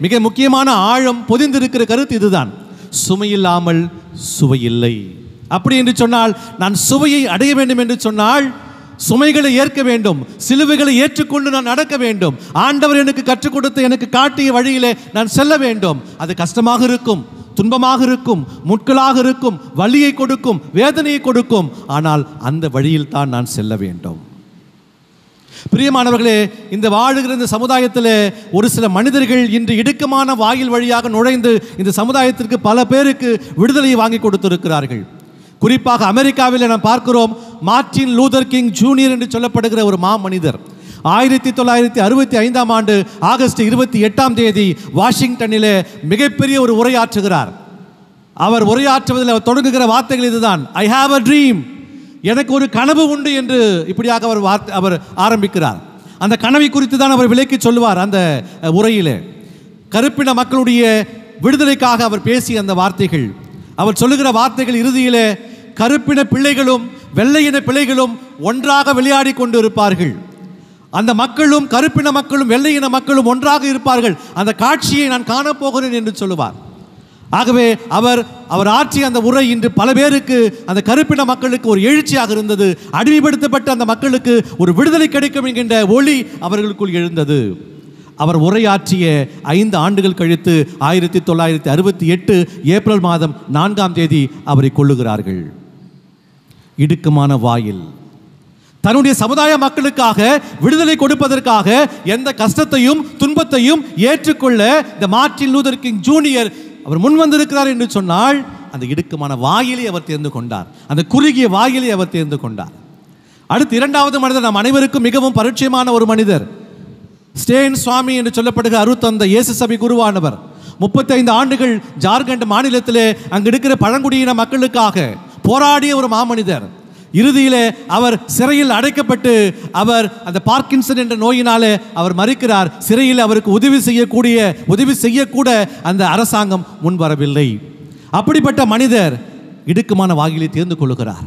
மிக முக்கியமான ஆழம் பொதிந்திருக்கிற கருத்து இதுதான். சுமையில்லாமல் சுவையில்லை. அப்படி என்று சொன்னால் நான் சுவையை அடைய வேண்டும் என்று சொன்னால் சுமைகளை ஏற்க வேண்டும், சிலுவைகளை ஏற்றுக்கொண்டு நான் நடக்க வேண்டும். ஆண்டவர் எனக்கு கற்றுக் கொடுத்து எனக்கு காட்டிய வழியிலே நான் செல்ல வேண்டும். அது கஷ்டமாக இருக்கும், துன்பமாக இருக்கும், முட்களாக இருக்கும், வலியை கொடுக்கும், வேதனையை கொடுக்கும். ஆனால் அந்த வழியில் தான் நான் செல்ல வேண்டும். பிரியமானவர்களே, இந்த வாழுகிற இந்த சமுதாயத்தில் ஒரு சில மனிதர்கள் இன்று இடுக்கமான வாயில் வழியாக நுழைந்து இந்த சமுதாயத்திற்கு பல பேருக்கு விடுதலையை வாங்கி கொடுத்திருக்கிறார்கள். குறிப்பாக அமெரிக்காவில் நாம் பார்க்கிறோம், மார்ட்டின் லூதர் கிங் ஜூனியர் என்று சொல்லப்படுகிற ஒரு மனிதர் 1965ஆம் ஆண்டு ஆகஸ்ட் 28ஆம் தேதி வாஷிங்டனிலே மிகப்பெரிய ஒரு உரையாற்றுகிறார். அவர் உரையாற்றுவதில் அவர் தொடங்குகிற வார்த்தைகள் இதுதான்: ஐ ஹாவ் அ ட்ரீம், எனக்கு ஒரு கனவு உண்டு என்று இப்படியாக அவர் ஆரம்பிக்கிறார். அந்த கனவை குறித்து தான் அவர் விளக்கி சொல்லுவார். அந்த உரையிலே கருப்பின மக்களுடைய விடுதலைக்காக அவர் பேசிய அந்த வார்த்தைகள், அவர் சொல்லுகிற வார்த்தைகள் இறுதியிலே, கருப்பின பிள்ளைகளும் வெள்ளையின பிள்ளைகளும் ஒன்றாக விளையாடி கொண்டு இருப்பார்கள், அந்த மக்களும் கருப்பின மக்களும் வெள்ளையின மக்களும் ஒன்றாக இருப்பார்கள், அந்த காட்சியை நான் காணப்போகிறேன் என்று சொல்லுவார். ஆகவே அவர் ஆற்றிய அந்த உரை இன்று பல பேருக்கு, அந்த கருப்பின மக்களுக்கு ஒரு எழுச்சியாக இருந்தது. அடிமைப்படுத்தப்பட்ட அந்த மக்களுக்கு ஒரு விடுதலை கிடைக்கும் என்கின்ற ஒளி அவர்களுக்குள் எழுந்தது. அவர் உரையாற்றிய 5 ஆண்டுகள் கழித்து 1968 ஏப்ரல் மாதம் 4ஆம் தேதி அவரை கொல்லுகிறார்கள். இடுக்கமான வாயில் தன்னுடைய சமுதாய மக்களுக்காக விடுதலை கொடுப்பதற்காக எந்த கஷ்டத்தையும் துன்பத்தையும் ஏற்றுக்கொள்ள இந்த மார்ட்டின் லூதர் கிங் ஜூனியர் அவர் முன் வந்திருக்கிறார் என்று சொன்னால், அந்த இடுக்கமான வாயிலை அவர் தேர்ந்து கொண்டார், அந்த குறுகிய வாயிலை அவர் தேர்ந்து கொண்டார். அடுத்து 2வது மனிதர், நாம் அனைவருக்கும் மிகவும் பரிச்சயமான ஒரு மனிதர், ஸ்டேன் சுவாமி என்று சொல்லப்படுகிற அருத்தந்த இயேசு சபை குருவானவர். 35 ஆண்டுகள் ஜார்க்கண்ட் மாநிலத்திலே அங்கு இருக்கிற பழங்குடியின மக்களுக்காக போராடிய ஒரு மாமனிதர். இறுதியிலே அவர் சிறையில் அடைக்கப்பட்டு அவர் அந்த பார்க்கின்சன் என்ற நோயினாலே அவர் மரிக்கிறார். சிறையில் அவருக்கு உதவி செய்யக்கூட அந்த அரசாங்கம் முன்வரவில்லை. அப்படிப்பட்ட மனிதர் இடுக்கமான வாயிலை தேர்ந்து கொள்ளுகிறார்.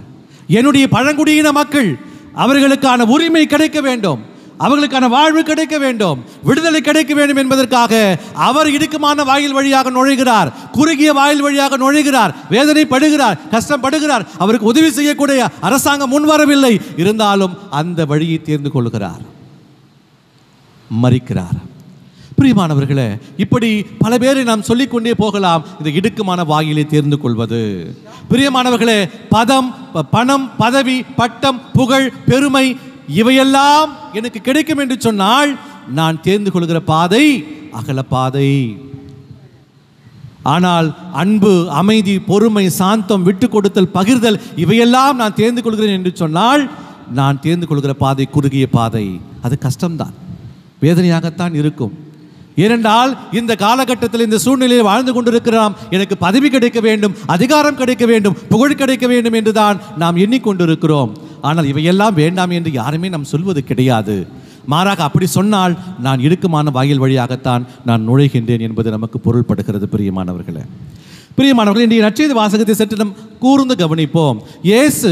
என்னுடைய பழங்குடியின மக்கள், அவர்களுக்கான உரிமை கிடைக்க வேண்டும், அவர்களுக்கான வாழ்வு கிடைக்க வேண்டும், விடுதலை கிடைக்க வேண்டும் என்பதற்காக அவர் இடுக்கமான வாயில் வழியாக நுழைகிறார், குறுகிய வாயில் வழியாக நுழைகிறார், வேதனைப்படுகிறார், கஷ்டப்படுகிறார். அவருக்கு உதவி செய்யக்கூடிய அரசாங்கம் முன்வரவில்லை. இருந்தாலும் அந்த வழியை தேர்ந்து கொள்கிறார், மரிக்கிறார். பிரியமானவர்களே, இப்படி பல பேரை நாம் சொல்லிக்கொண்டே போகலாம். இந்த இடுக்கமான வாயிலை தேர்ந்து கொள்வது, பிரியமானவர்களே, பணம், பதவி, பட்டம், புகழ், பெருமை இவையெல்லாம் எனக்கு கிடைக்கும் என்று சொன்னால் நான் தேர்ந்து கொள்கிற பாதை அகல பாதை. ஆனால் அன்பு, அமைதி, பொறுமை, சாந்தம், விட்டு கொடுத்தல், பகிர்தல் இவையெல்லாம் நான் தேர்ந்து கொள்கிறேன் என்று சொன்னால் நான் தேர்ந்து கொள்கிற பாதை குறுகிய பாதை. அது கஷ்டம்தான், வேதனையாகத்தான் இருக்கும். ஏனென்றால் இந்த காலகட்டத்தில் இந்த சூழ்நிலையில் வாழ்ந்து கொண்டிருக்கிறோம். எனக்கு பதவி கிடைக்க வேண்டும், அதிகாரம் கிடைக்க வேண்டும், புகழ் கிடைக்க வேண்டும் என்றுதான் நாம் எண்ணிக்கொண்டிருக்கிறோம். ஆனால் இவையெல்லாம் வேண்டாம் என்று யாருமே நாம் சொல்வது கிடையாது. மாறாக அப்படி சொன்னால் நான் இடுக்கமான வாயில் வழியாகத்தான் நான் நுழைகின்றேன் என்பது நமக்கு பொருள்படுகிறது. பிரியமானவர்களே, இன்றைய நற்செய்தி வாசகத்தை சற்று நாம் கூர்ந்து கவனிப்போம். இயேசு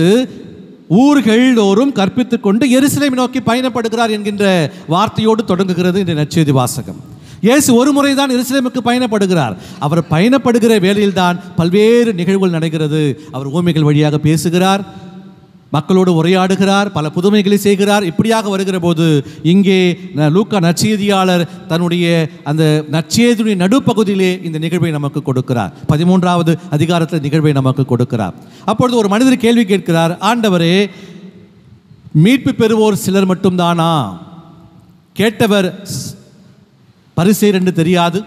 ஊர்கள் தோறும் கற்பித்துக் கொண்டு எருசலேமை நோக்கி பயணப்படுகிறார் என்கின்ற வார்த்தையோடு தொடங்குகிறது இந்த நற்செய்தி வாசகம். இயேசு ஒரு முறை தான் எருசலேமுக்கு பயணப்படுகிறார். அவர் பயணப்படுகிற வேளையில் தான் பல்வேறு நிகழ்வுகள் நடக்கிறது. அவர் ஊமைகள் வழியாக பேசுகிறார், மக்களோடு உரையாடுகிறார், பல புதுமைகளை செய்கிறார். இப்படியாக வருகிற போது இங்கே லூக்கா நற்செய்தியாளர் தன்னுடைய அந்த நற்செய்தியுடைய நடுப்பகுதியிலே இந்த நிகழ்வை நமக்கு கொடுக்கிறார். 13வது அதிகாரத்தில் நிகழ்வை நமக்கு கொடுக்கிறார். அப்பொழுது ஒரு மனிதர் கேள்வி கேட்கிறார், ஆண்டவரே, மீட்பு பெறுவோர் சிலர் மட்டும்தானா? கேட்டவர் பரிசேயர் என்று தெரியாது,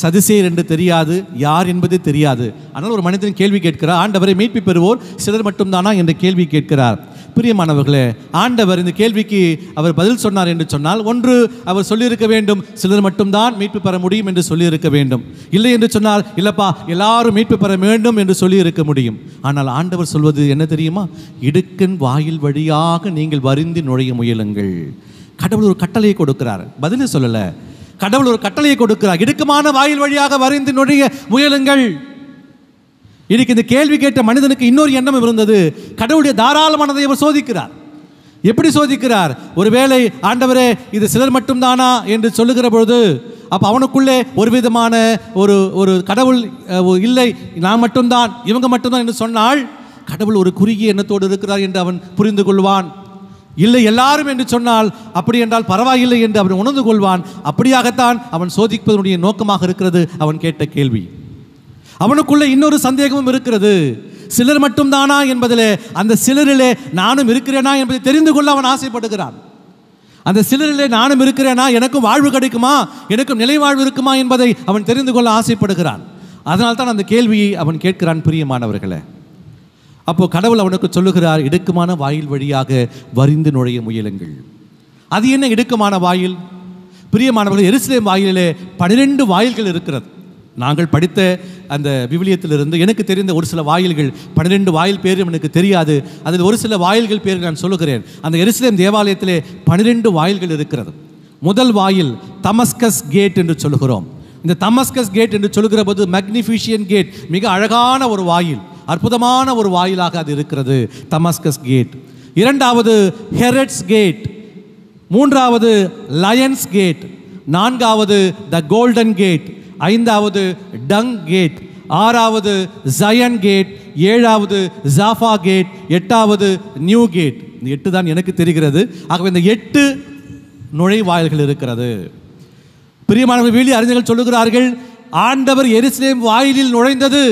சதுசேயர் என்று தெரியாது, யார் என்பது தெரியாது. ஆனால் ஒரு மனிதன் கேள்வி கேட்கிறார், ஆண்டவரை, மீட்பு பெறுவோர் சிலர் மட்டும்தானா என்ற கேள்வி கேட்கிறார். பிரியமானவர்களே, ஆண்டவர் இந்த கேள்விக்கு அவர் பதில் சொன்னார் என்று சொன்னால், ஒன்று அவர் சொல்லியிருக்க வேண்டும், சிலர் மட்டும்தான் மீட்பு பெற முடியும் என்று சொல்லியிருக்க வேண்டும். இல்லை என்று சொன்னால், இல்லப்பா எல்லாரும் மீட்பு பெற வேண்டும் என்று சொல்லியிருக்க முடியும். ஆனால் ஆண்டவர் சொல்வது என்ன தெரியுமா? இடுக்கன் வாயில் வழியாக நீங்கள் வருந்தி நுழைய முயலுங்கள். கடவுள் ஒரு கட்டளையை கொடுக்கிறார், பதிலே சொல்லலை. கடவுள் ஒரு கட்டளையை கொடுக்கிறார், இடுக்கமான வாயில் வழியாக வருந்தி நுழைய முயலுங்கள். இன்னைக்கு இந்த கேள்வி கேட்ட மனிதனுக்கு இன்னொரு எண்ணம் இருந்தது. கடவுளுடைய தாராளமானதை அவர் சோதிக்கிறார். எப்படி சோதிக்கிறார்? ஒருவேளை ஆண்டவரே இது சிலர் மட்டும்தானா என்று சொல்லுகிற பொழுது அப்போ அவனுக்குள்ளே ஒரு விதமான ஒரு கடவுள் இல்லை, நான் மட்டும்தான், இவங்க மட்டும்தான் என்று சொன்னால் கடவுள் ஒரு குறுகிய எண்ணத்தோடு இருக்கிறார் என்று அவன் புரிந்து கொள்வான். இல்லை எல்லாரும் என்று சொன்னால் அப்படி என்றால் பரவாயில்லை என்று அவன் உணர்ந்து கொள்வான். அப்படியாகத்தான் அவன் சோதிப்பதனுடைய நோக்கமாக இருக்கிறது அவன் கேட்ட கேள்வி. அவனுக்குள்ள இன்னொரு சந்தேகமும் இருக்கிறது. சிலர் மட்டும்தானா என்பதிலே, அந்த சிலரிலே நானும் இருக்கிறேனா என்பதை தெரிந்து கொள்ள அவன் ஆசைப்படுகிறான். அந்த சிலரிலே நானும் இருக்கிறேனா, எனக்கும் வாழ்வு கிடைக்குமா, எனக்கும் நிலை வாழ்வு இருக்குமா என்பதை அவன் தெரிந்து கொள்ள ஆசைப்படுகிறான். அதனால்தான் அந்த கேள்வியை அவன் கேட்கிறான். பிரியமானவர்களே, அப்போ கடவுள் அவனுக்கு சொல்லுகிறார், இடுக்கமான வாயில் வழியாக வரிந்து நுழைய முயலுங்கள். அது என்ன இடுக்கமான வாயில்? பிரியமானவர்கள், எருசலேம் வாயிலே 12 வாயில்கள் இருக்கிறது. நாங்கள் படித்த அந்த விவிலியத்திலிருந்து எனக்கு தெரிந்த ஒரு சில வாயில்கள், 12 வாயில் பேர் எனக்கு தெரியாது. அதில் ஒரு சில வாயில்கள் பேர் நான் சொல்லுகிறேன். அந்த எருசலேம் தேவாலயத்திலே 12 வாயில்கள் இருக்கிறது. முதல் வாயில் தமஸ்கஸ் கேட் என்று சொல்லுகிறோம். இந்த தமஸ்கஸ் கேட் என்று சொல்லுகிற போது மேக்னிஃபிஷியன் கேட், மிக அழகான ஒரு வாயில், அற்புதமான ஒரு வாயிலாக அது இருக்கிறது, தமஸ்கஸ் கேட். இரண்டாவது ஹெரட்ஸ் கேட், மூன்றாவது லயன்ஸ் கேட், நான்காவது த கோல்டன் கேட், ஐந்தாவது டங் கேட், ஆறாவது ஜயன் கேட், ஏழாவது ஜாஃபா கேட், எட்டாவது நியூ கேட். இந்த 8 தான் எனக்கு தெரிகிறது. ஆகவே இந்த 8 நுழைவாயில்கள் இருக்கிறது. பிரியமானவர்கள், விவிலிய அறிஞர்கள் சொல்லுகிறார்கள், ஆண்டவர் எருசலேம் வாயிலில் நுழைந்தது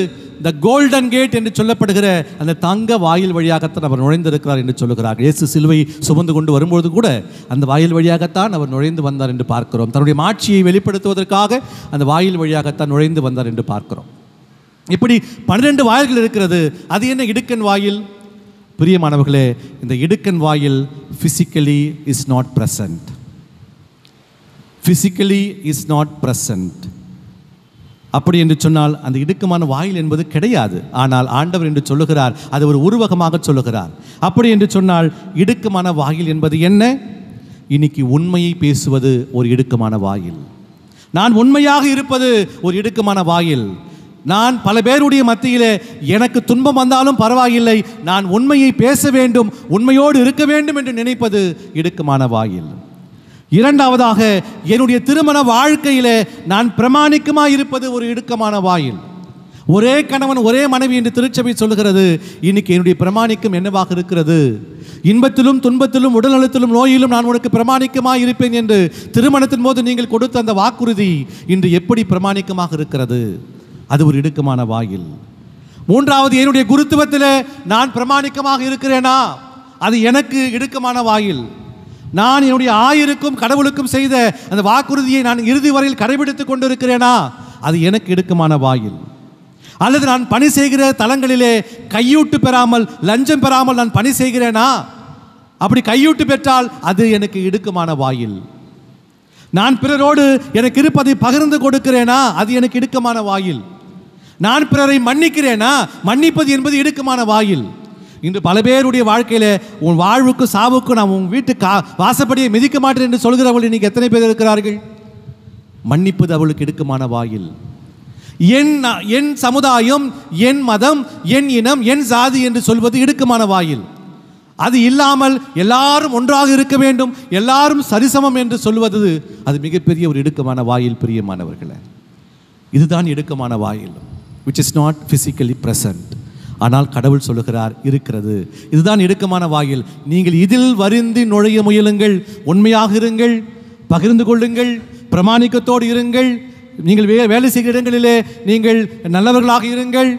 த கோல்டன் கேட் என்று சொல்லப்படுகிற அந்த தங்க வாயில் வழியாகத்தான் அவர் நுழைந்திருக்கிறார் என்று சொல்லுகிறார். இயேசு சிலுவை சுமந்து கொண்டு வரும்பொழுது கூட அந்த வாயில் வழியாகத்தான் அவர் நுழைந்து வந்தார் என்று பார்க்கிறோம். தன்னுடைய மாட்சியை வெளிப்படுத்துவதற்காக அந்த வாயில் வழியாகத்தான் நுழைந்து வந்தார் என்று பார்க்கிறோம். இப்படி 12 வாயில்கள் இருக்கிறது. அது என்ன இடுக்கன் வாயில்? பிரியமானவர்களே, இந்த இடுக்கன் வாயில் physically is not present. Physically is not present. அப்படி என்று சொன்னால் அந்த இடுக்கமான வாயில் என்பது கிடையாது. ஆனால் ஆண்டவர் என்று சொல்லுகிறார், அது ஒரு உருவகமாக சொல்லுகிறார். அப்படி என்று சொன்னால் இடுக்கமான வாயில் என்பது என்ன? இன்னைக்கு உண்மையை பேசுவது ஒரு இடுக்கமான வாயில். நான் உண்மையாக இருப்பது ஒரு இடுக்கமான வாயில். நான் பல பேருடைய மத்தியிலே எனக்கு துன்பம் வந்தாலும் பரவாயில்லை, நான் உண்மையை பேச வேண்டும், உண்மையோடு இருக்க வேண்டும் என்று நினைப்பது இடுக்கமான வாயில். இரண்டாவதாக, என்னுடைய திருமண வாழ்க்கையிலே நான் பிரமாணிக்கமாக இருப்பது ஒரு இடுக்கமான வாயில். ஒரே கணவன் ஒரே மனைவி என்று திருச்சபை சொல்லுகிறது. இன்னைக்கு என்னுடைய பிரமாணிக்கம் என்னவாக இருக்கிறது? இன்பத்திலும் துன்பத்திலும் உடல்நலத்திலும் நோயிலும் நான் உனக்கு பிரமாணிக்கமாக இருப்பேன் என்று திருமணத்தின் போது நீங்கள் கொடுத்த அந்த வாக்குறுதி இன்று எப்படி பிரமாணிக்கமாக இருக்கிறது? அது ஒரு இடுக்கமான வாயில். மூன்றாவது, என்னுடைய குருத்துவத்தில் நான் பிரமாணிக்கமாக இருக்கிறேனா? அது எனக்கு இடுக்கமான வாயில். நான் என்னுடைய ஆயருக்கும் கடவுளுக்கும் செய்த அந்த வாக்குறுதியை நான் இறுதி வரையில் கடைபிடித்துக் கொண்டிருக்கிறேனா? அது எனக்கு இடுக்கமான வாயில். அல்லது நான் பணி செய்கிற தலங்களிலே கையூட்டு பெறாமல், லஞ்சம் பெறாமல் நான் பணி செய்கிறேனா? அப்படி கையூட்டு பெற்றால் அது எனக்கு இடுக்கமான வாயில். நான் பிறரோடு எனக்கு இருப்பதை பகிர்ந்து கொடுக்கிறேனா? அது எனக்கு இடுக்கமான வாயில். நான் பிறரை மன்னிக்கிறேனா? மன்னிப்பது என்பது இடுக்கமான வாயில். இன்று பல பேருடைய வாழ்க்கையில் உன் வாழ்வுக்கு சாவுக்கு நான் உன் வீட்டு வாசப்படியை மிதிக்க மாட்டேன் என்று சொல்கிறவர்கள் இன்னைக்கு எத்தனை பேர் இருக்கிறார்கள்? மன்னிப்பது அவளுக்கு இடுக்கமான வாயில். என் சமுதாயம், என் மதம், என் இனம், என் சாதி என்று சொல்வது இடுக்கமான வாயில். அது இல்லாமல் எல்லாரும் ஒன்றாக இருக்க வேண்டும், எல்லாரும் சரிசமம் என்று சொல்வது அது மிகப்பெரிய ஒரு இடுக்கமான வாயில். பிரியமானவர்களே, இதுதான் இடுக்கமான வாயில், which is not physically present. ஆனால் கடவுள் சொல்லுகிறார், இருக்கிறது. இதுதான் இடுக்கமான வாயில். நீங்கள் இதில் வரிந்து நுழைய முயலுங்கள், உண்மையாக இருங்கள், பகிர்ந்து கொள்ளுங்கள், பிரமாணிக்கத்தோடு இருங்கள், நீங்கள் வேலை செய்கிற இடங்களிலே நீங்கள் நல்லவர்களாக இருங்கள்,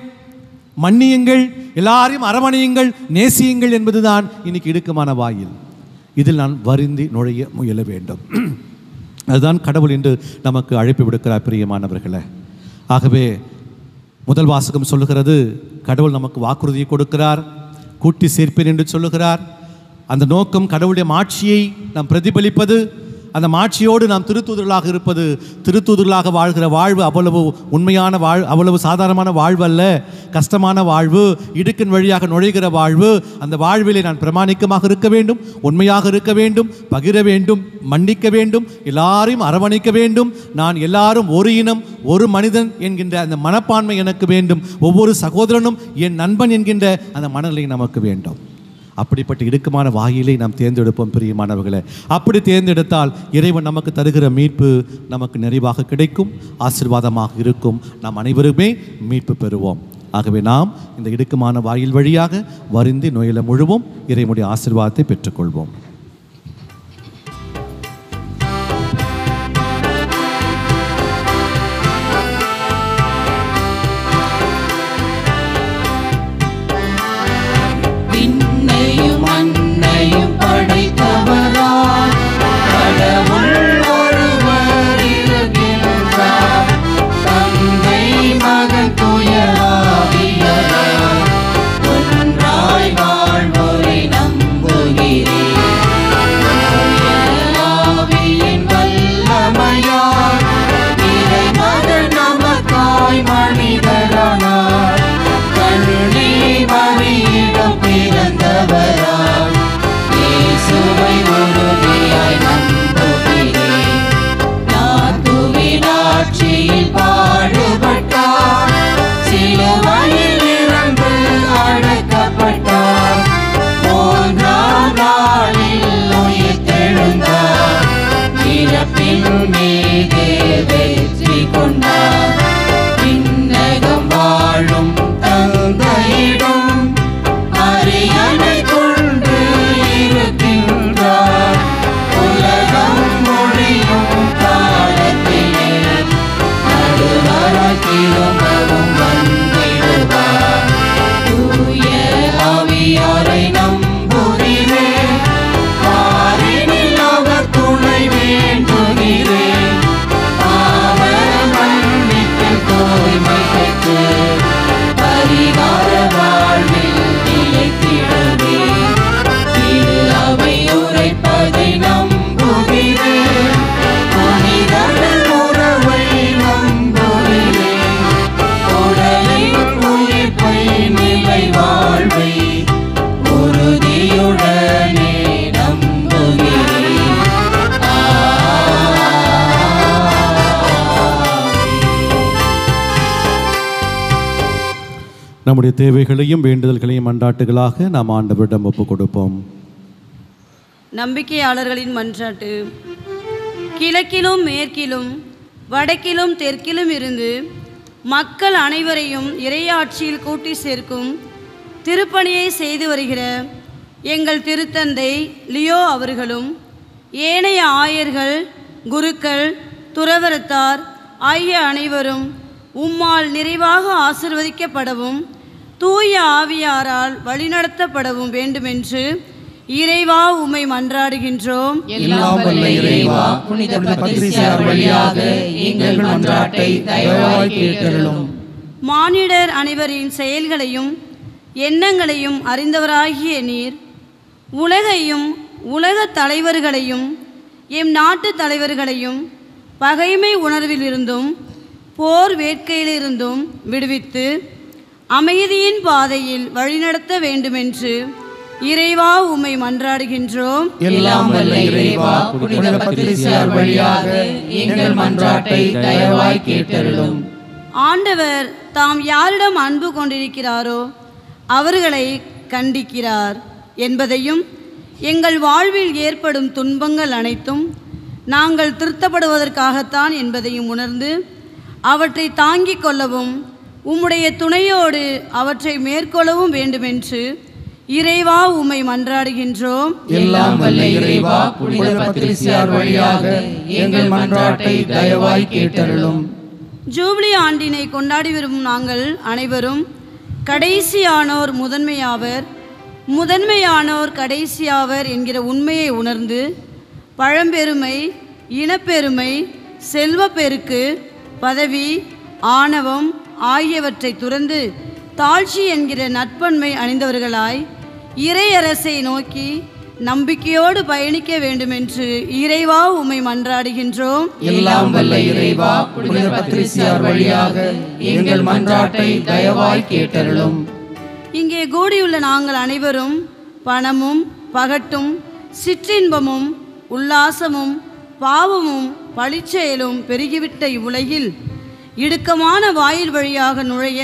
மன்னியுங்கள், எல்லாரையும் அரவணையுங்கள், நேசியுங்கள் என்பதுதான் இன்னைக்கு இடுக்கமான வாயில். இதில் நான் வருந்தி நுழைய முயல வேண்டும். அதுதான் கடவுள் என்று நமக்கு அழைப்பு விடுக்கிறார். பிரியமானவர்களே, ஆகவே முதல் வாசகம் சொல்லுகிறது, கடவுள் நமக்கு வாக்குறுதியை கொடுக்கிறார், கூட்டி சேர்ப்பேன் என்று சொல்லுகிறார். அந்த நோக்கம் கடவுளுடைய மாட்சியை நாம் பிரதிபலிப்பது, அந்த மாட்சியோடு நாம் திருத்தூதர்களாக இருப்பது. திருத்தூதர்களாக வாழ்கிற வாழ்வு அவ்வளவு உண்மையான அவ்வளவு சாதாரணமான வாழ்வு அல்ல, கஷ்டமான வாழ்வு, இடுக்கின் வழியாக நுழைகிற வாழ்வு. அந்த வாழ்விலே நான் பிரமாணிக்கமாக இருக்க வேண்டும், உண்மையாக இருக்க வேண்டும், பகிர வேண்டும், மன்னிக்க வேண்டும், எல்லாரையும் அரவணைக்க வேண்டும். நான் எல்லாரும் ஒரு இனம், ஒரு மனிதன் என்கின்ற அந்த மனப்பான்மை எனக்கு வேண்டும். ஒவ்வொரு சகோதரனும் என் நண்பன் என்கின்ற அந்த மனநிலை நமக்கு வேண்டும். அப்படிப்பட்ட இடுக்கமான வாயிலை நாம் தேர்ந்தெடுப்போம். பிரியமானவர்களே, அப்படி தேர்ந்தெடுத்தால் இறைவன் நமக்கு தருகிற மீட்பு நமக்கு நிறைவாக கிடைக்கும், ஆசீர்வாதமாக இருக்கும். நாம் அனைவருமே மீட்பு பெறுவோம். ஆகவே நாம் இந்த இடுக்கமான வாயில் வழியாக வருந்தி நோயில முழுவும் இறைவனுடைய ஆசீர்வாதத்தை பெற்றுக்கொள்வோம். நம்முடைய தேவைகளையும் வேண்டுதல்களையும் மன்றாட்டுகளாக நாம் ஆண்டவரிடம் ஒப்புக் கொடுப்போம். நம்பிக்கையாளர்களின் மன்றாட்டு. கிழக்கிலும் மேற்கிலும் வடக்கிலும் தெற்கிலும் இருந்து மக்கள் அனைவரையும் இறையாட்சியில் கூட்டி சேர்க்கும் திருப்பணியை செய்து வருகிற எங்கள் திருத்தந்தை லியோ அவர்களும் ஏனைய ஆயர்கள், குருக்கள், துறவரத்தார் ஆகிய அனைவரும் உம்மால் நிறைவாக ஆசிர்வதிக்கப்படவும் தூய ஆவியாரால் வழிநடத்தப்படவும் வேண்டுமென்று இறைவா உம்மை மன்றாடுகின்றோம். எல்லாம் வல்ல இறைவா, புனித பத்ரிசியார் வழியாக எங்கள் மன்றாட்டை தயவாய் கேட்டருளும். மானிடர் அனைவரின் செயல்களையும் எண்ணங்களையும் அறிந்தவராகிய நீர் உலகையும் உலகத் தலைவர்களையும் எம் நாட்டு தலைவர்களையும் பகைமை உணர்விலிருந்தும் போர் வேட்கையிலிருந்தும் விடுவித்து அமைதியின் பாதையில் வழிநடத்த வேண்டுமென்று இறைவா உம்மை மன்றாடுகின்றோம். எல்லாம் வல்ல இறைவா, புனித பத்ரிசியார் வழியாக எங்கள் மன்றாட்டை தயவாய் கேட்டருளும். ஆண்டவர் தாம் யாரிடம் அன்பு கொண்டிருக்கிறாரோ அவர்களை கண்டிக்கிறார் என்பதையும் எங்கள் வாழ்வில் ஏற்படும் துன்பங்கள் அனைத்தும் நாங்கள் திருத்தப்படுவதற்காகத்தான் என்பதையும் உணர்ந்து அவற்றை தாங்கிக் கொள்ளவும் உம்முடைய துணையோடு அவற்றை மேற்கொள்ளவும் வேண்டுமென்று இறைவா உம்மை மன்றாடுகின்றோம். எல்லாம் வல்ல இறைவா, புனித பத்ரிசியார் வழியாக எங்கள் மன்றாட்டை தயவாய் கேட்டருளும். ஜூபிலி ஆண்டினை கொண்டாடி வரும் நாங்கள் அனைவரும் கடைசியானோர் முதன்மையாவர், முதன்மையானோர் கடைசியாவர் என்கிற உண்மையை உணர்ந்து பழம்பெருமை, இனப்பெருமை, செல்வப்பெருக்கு, பதவி, ஆணவம் ஆகியவற்றை துறந்து தாழ்ச்சி என்கிற நட்பண்மை அணிந்தவர்களாய் இறையரசை நோக்கி நம்பிக்கையோடு பயணிக்க வேண்டுமென்று இறைவா உம்மை மன்றாடுகின்றோம். எல்லாம் வல்ல இறைவா, புனித பத்ரிசியார் வழியாக எங்கள் மன்றாட்டை தயவாய் கேட்டருளும். இங்கே கூடியுள்ள நாங்கள் அனைவரும் பணமும் பகட்டும் சிற்றின்பமும் உல்லாசமும் பாவமும் பழிச்செயலும் பெருகிவிட்ட இவ்வுலகில் இடுக்கமான வாயில் வழியாக நுழைய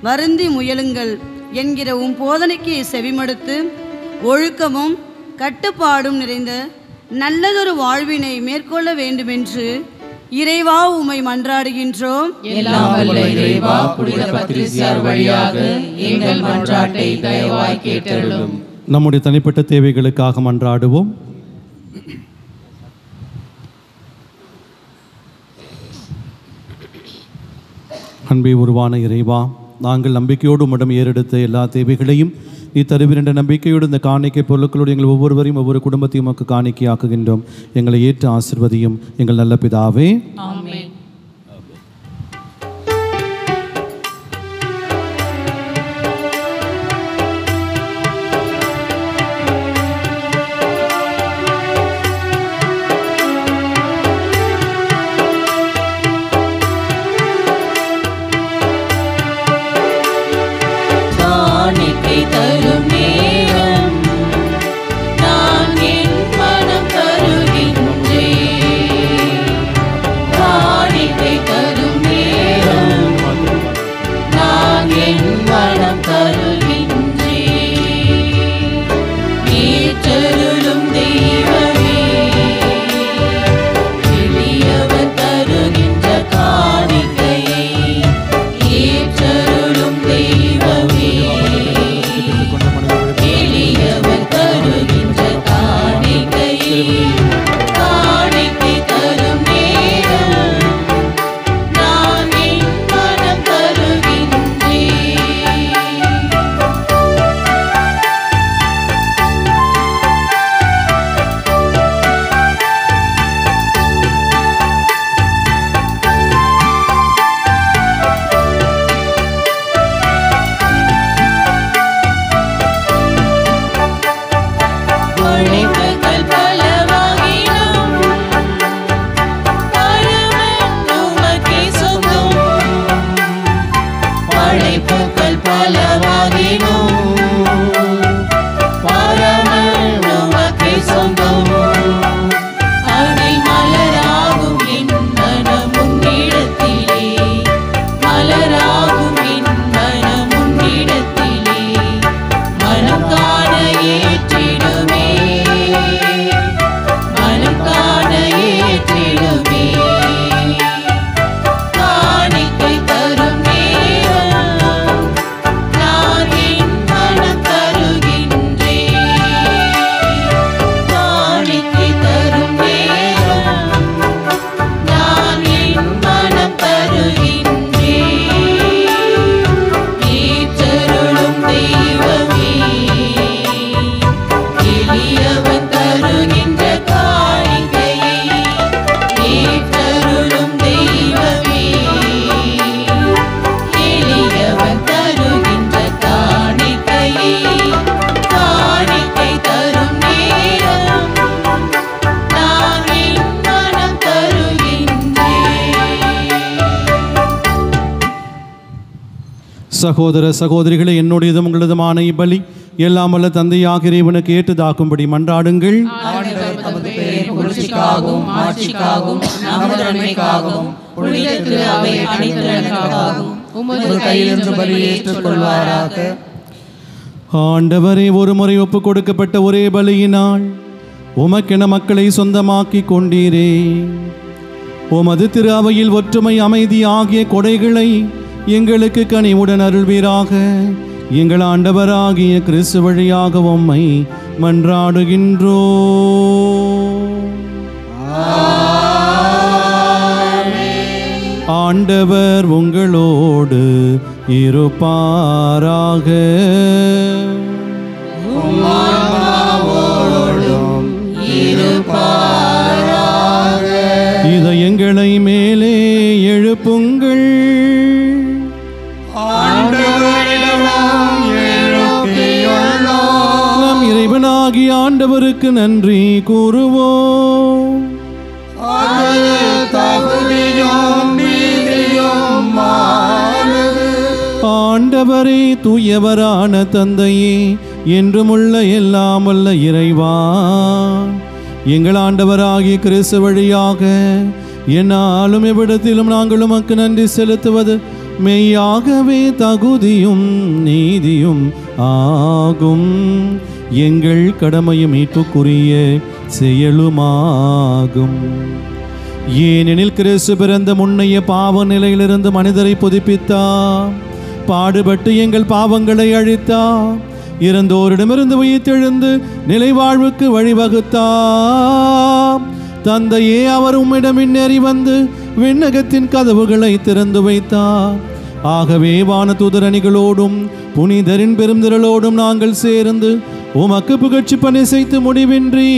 வருந்தி முயலுங்கள் என்கிற உம் போதனைக்கு செவிமடுத்து ஒழுக்கமும் கட்டுப்பாடும் நிறைந்த நல்லதொரு வாழ்வினை மேற்கொள்ள வேண்டுமென்று இறைவா உம்மை மன்றாடுகின்றோம். எல்லாம் வல்ல இறைவா, புனித பத்திரிசியார் வழியாக எங்கள் மன்றாட்டை தயவாய் கேட்டருளும். நம்முடைய தனிப்பட்ட தேவைகளுக்காக மன்றாடுவோம். அன்பே உருவான இறைவா, நாங்கள் நம்பிக்கையோடு உம்மிடம் ஏறெடுத்த எல்லா தேவைகளையும் நீ தருவீர் என்ற நம்பிக்கையோடு இந்த காணிக்கை பொருட்களோடு எங்கள் ஒவ்வொருவரையும் ஒவ்வொரு குடும்பத்தையும் உமக்கு காணிக்கையாக்குகின்றோம். எங்களை ஏற்று ஆசிர்வதியும் எங்கள் நல்ல பிதாவே. ஆமென். சகோதர சகோதரிகளை, என்னுடையதும் உங்களதுமான இப்பலி எல்லாம் வல்ல தந்தையாக இறைவனுக்கு ஏற்றதாக்கும்படி மன்றாடுங்கள். ஆண்டவரே, ஒரு முறை ஒப்புக் கொடுக்கப்பட்ட ஒரே பலியினால் உமக்கென மக்களை சொந்தமாக்கி கொண்டீரே. உமது திரு அவையில் ஒற்றுமை, அமைதி ஆகிய கொடைகளை எங்களுக்கு கனிவுடன் அருள்வீராக. எங்கள் ஆண்டவராகிய கிறிஸ்து வழியாக உம்மை மன்றாடுகின்றோ. ஆண்டவர் உங்களோடு இருப்பாராக. இதயங்களை மேலே எழுப்புங்கள். நம் இறைவனாகிய ஆண்டவருக்கு நன்றி கூறுவோம். ஆண்டவரே, தூயவரான தந்தையே, என்றுமுள்ள எல்லாம் வல்ல இறைவா, எங்கள் ஆண்டவராகிய கிறிஸ்து வழியாக என்னாலும் எவ்விடத்திலும் நாங்கள் உமக்கு நன்றி செலுத்துவது மெய்யாகவே தகுதியும் நீதியும் ஆகும். எங்கள் கடமையும் மீட்புக்குரிய செயலுமாகும். ஏனெனில் கிறிஸ்து பிறந்த முன்னைய பாவ நிலையிலிருந்து மனிதரை புதுப்பித்தார், பாடுபட்டு எங்கள் பாவங்களை அழித்தார், இறந்தோரிடமிருந்து உயிர்த்தெழுந்து நிலைவாழ்வுக்கு வழிவகுத்தார். தந்தையே, அவர் உம்மிடம் முன்னேறி வந்து விண்ணகத்தின் கதவுகளை திறந்து வைத்தார். ஆகவே வானதூதர் அணிகளோடும் புனிதரின் பெருந்திரளோடும் நாங்கள் சேர்ந்து உமக்கு புகழ்ச்சி பணி செய்து முடிவின்றி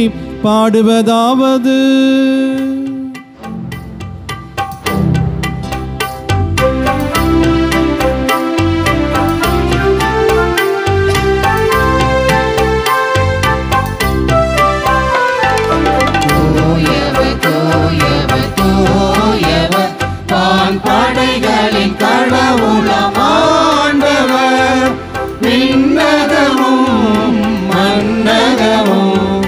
பாடுவதாவது: படைகளின் கடவுளாம் ஆண்டவர், விண்ணகமும் மன்னகமும்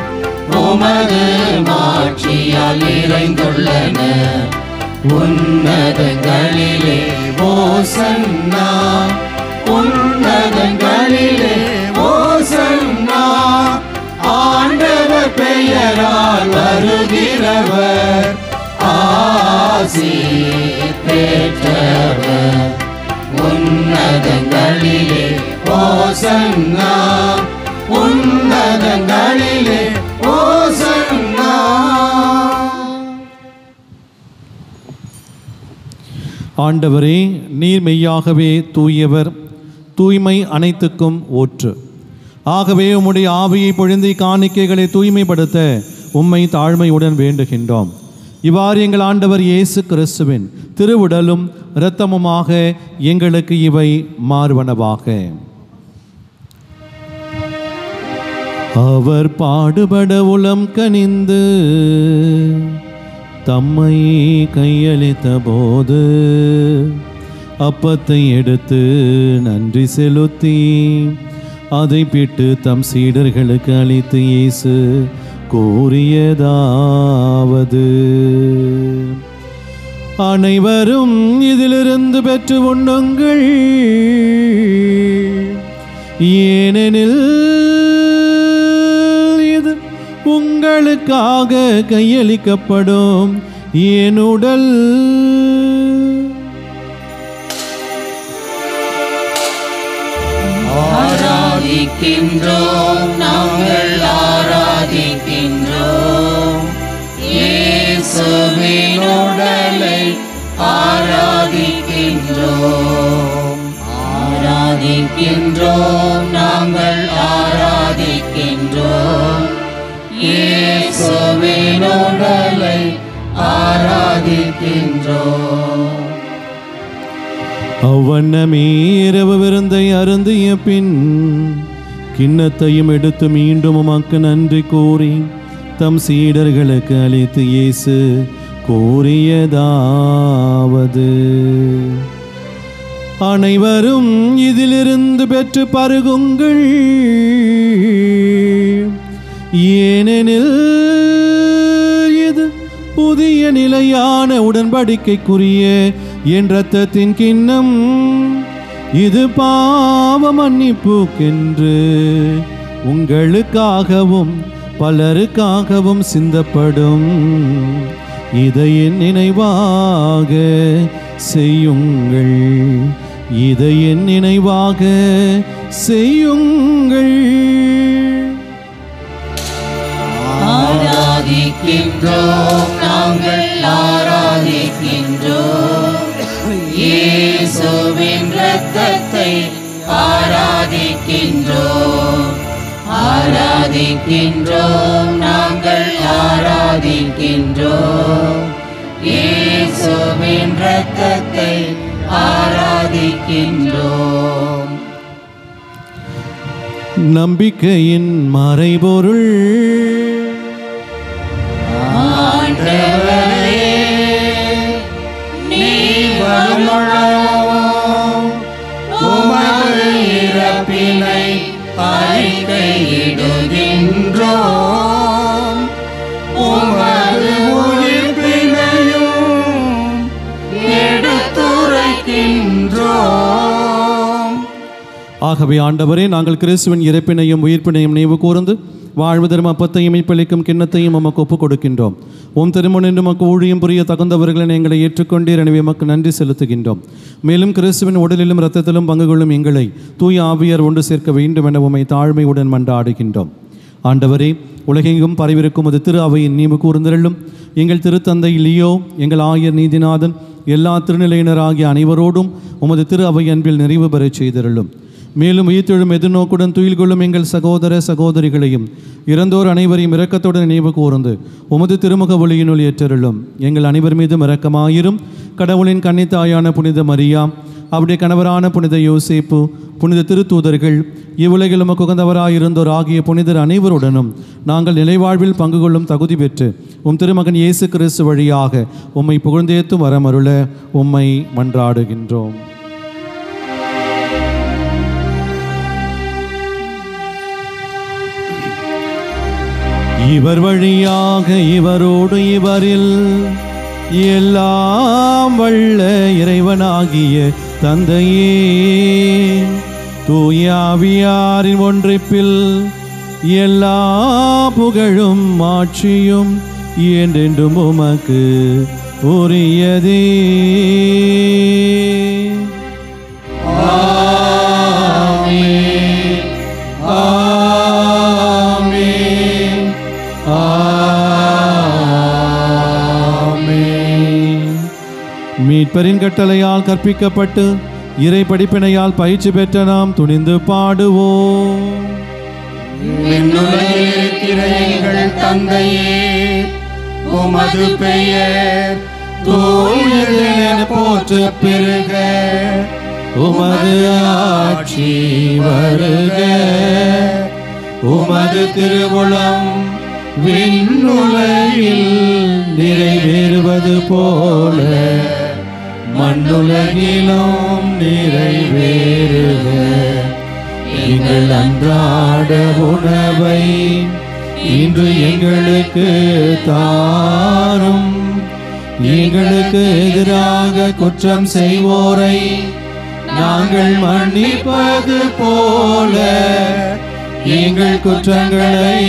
உமது மாட்சியால் நிறைந்துள்ளன. உன்னதங்களிலே ஓசன்னா, உன்னதங்களிலே ஓசன்னா. ஆண்டவர் பெயரால் வருகிறவர் ஆசி பெற்றவர். உன்னதங்களிலே ஓசன்னா, உன்னதங்களிலே ஓசன்னா. ஆண்டவரே, நீர் மெய்யாகவே தூயவர், தூய்மை அனைத்துக்கும் ஊற்று. ஆகவே உம்முடைய ஆவியை பொழிந்து காணிக்கைகளை தூய்மைப்படுத்த உம்மை தாழ்மையுடன் வேண்டுகின்றோம். இவ்வாறு எங்கள் ஆண்டவர் இயேசு கிறிஸ்துவின் திருவுடலும் இரத்தமுமாக எங்களுக்கு இவை மாறுவனவாக. அவர் பாடுபட உளம் கனிந்து தம்மை கையளித்த போது அப்பத்தை எடுத்து நன்றி செலுத்தி அதை பிட்டு தம் சீடர்களுக்கு அளித்து இயேசு கூறியதாவது: அனைவரும் இதிலிருந்து பெற்று உண்ணுங்கள், ஏனெனில் இது உங்களுக்காக கையளிக்கப்படும் என் உடல். ஆராதிக்கின்றோம், நாங்கள் ஆராதிக்கின்றோம். இயேசுவின் உடலை ஆராதிக்கின்றோம். ஆராதிக்கின்றோம், நாங்கள் ஆராதிக்கின்றோம். இயேசுவின் உடலை ஆராதிக்கின்றோம். அவ்வண்ணமே இரவு விருந்தை அருந்திய பின் கிண்ணத்தையும் எடுத்து மீண்டும் உமக்கு நன்றி கூறி தம் சீடர்களுக்கு அளித்து இயேசு கூறியதாவது: அனைவரும் இதிலிருந்து பெற்று பருகுங்கள், ஏனெனில் இது புதிய நிலையான உடன்படிக்கைக்குரிய என் இரத்தத்தின் கிண்ணம். இது பாவ மன்னிப்புக்கென்று உங்களுக்காகவும் பலருக்காகவும் சிந்தப்படும். இதை என் நினைவாக செய்யுங்கள், இதை என் நினைவாக செய்யுங்கள். ஆராதிக்கின்றோம், நாங்கள் ஆராதிக்கின்றோம். இயேசுவின் இரத்தத்தை ஆராதிக்கின்றோம். ஆராதிக்கின்றோம், நாங்கள் ஆராதிக்கின்றோம். இயேசுவின் இரத்தத்தை ஆராதிக்கின்றோம். நம்பிக்கையின் மறைபொருள்: ஆண்டவரே, நீர் வருமளவும் உமது இறப்பினை அறிக்கையிடுகின்றோம். உமது உயிர்ப்பினையும் எடுத்துரைக்கின்றோம். ஆகவே ஆண்டவரே, நாங்கள் கிறிஸ்துவின் இறப்பினையும் உயிர்ப்பினையும் நினைவு கூர்ந்து வாழ்வு தரும் அப்பத்தையும் மீட்பளிக்கும் கிண்ணத்தையும் உமக்கு ஒப்புக் கொடுக்கின்றோம். உம் திருமுன் உமக்கு ஊழியம் புரிய தகுந்தவர்களை எங்களை ஏற்றுக்கொண்டீர். எனவே உமக்கு நன்றி செலுத்துகின்றோம். மேலும் கிறிஸ்துவின் உடலிலும் இரத்தத்திலும் பங்கு கொள்ளும் எங்களை தூய ஆவியார் ஒன்று சேர்க்க வேண்டும் என உம்மை தாழ்மையுடன் மன்றாடுகின்றோம். ஆண்டவரே, உலகெங்கும் பரவிருக்கும் அது திரு அவையின் நீவு கூர்ந்திரளும். எங்கள் திருத்தந்தை லியோ, எங்கள் ஆயர் நீதிநாதன், எல்லா திருநிலையினராகிய அனைவரோடும் உமது திரு அவை அன்பில் நிறைவு பெறச் செய்திருளும். மேலும் உயிர்த்தெழும் எதிர்நோக்குடன் துயில் கொள்ளும் எங்கள் சகோதர சகோதரிகளையும் இறந்தோர் அனைவரையும் இரக்கத்துடன் நினைவு கூர்ந்து உமது திருமுக ஒளியினுள் ஏற்றருளும். எங்கள் அனைவர் மீதும் இரக்கமாயிரும். கடவுளின் கன்னித்தாயான புனித மரியா, அவருடைய கணவரான புனித யோசேப்பு, புனித திருத்தூதர்கள், இவ்வுலகில் உமக்கு உகந்தவராயிருந்தோர் ஆகிய புனிதர் அனைவருடனும் நாங்கள் நிலைவாழ்வில் பங்கு கொள்ளும் தகுதி பெற்று உம் திருமகன் இயேசு கிறிஸ்து வழியாக உம்மை புகழ்ந்தேத்தும் வரமருள உம்மை மன்றாடுகின்றோம். இவர் வழியாக இவரோடு இவரில் எல்லாம் வல்ல இறைவனாகிய தந்தையே, தூய ஆவியாரின் ஒன்றிப்பில் எல்லா புகழும் ஆட்சியும் என்றென்றும் உமக்கு உரியதே. மீட்பரின் கட்டளையால் கற்பிக்கப்பட்டு இறை படிப்பினையால் பயிற்சி பெற்ற நாம் துணிந்து பாடுவோம். விண்ணுலகில் இருக்கிற எங்கள் தந்தையே, உமது பெயர் தூயது என போற்றப் பெறுக. உமது ஆட்சி வருக. உமது திருவுளம் விண்ணுலகில் நிறைவேறுவது போல மண்ணுலகிலும் நிறைவேறுக. எங்கள் அன்றாட உணவை இன்று எங்களுக்கு தாரும். எங்களுக்கு எதிராக குற்றம் செய்வோரை நாங்கள் மன்னிப்பது போல எங்கள் குற்றங்களை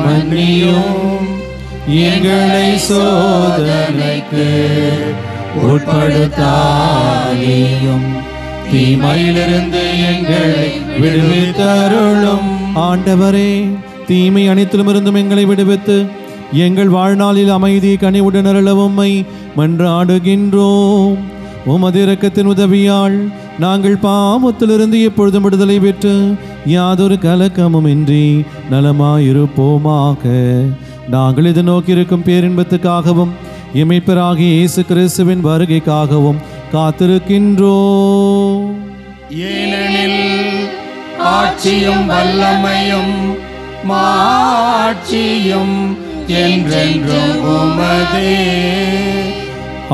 மன்னியும். எங்களை சோதனைக்கு உட்படுத்தாதேயும், தீமையிலிருந்து எங்களை விடுவித்தருளும். ஆண்டவரே, தீமை அனைத்திலும் இருந்தும் எங்களை விடுவித்து எங்கள் வாழ்நாளில் அமைதி கனிவுடன் அருள உம்மை மன்றாடுகின்றோம். உமது இரக்கத்தின் உதவியால் நாங்கள் பாவத்திலிருந்து எப்பொழுதும் விடுதலை பெற்று யாதொரு கலக்கமும் இன்றி நலமாயிருப்போமாக. நாங்கள் இதை நோக்கியிருக்கும் பேரின்பத்துக்காகவும் இமைப்பராகிய இயேசு கிறிஸ்துவின் வருகைக்காகவும் காத்திருக்கின்றோம். ஏனெனில் ஆட்சியும் வல்லமையும் மாட்சியும் என்றென்றும் உமதே.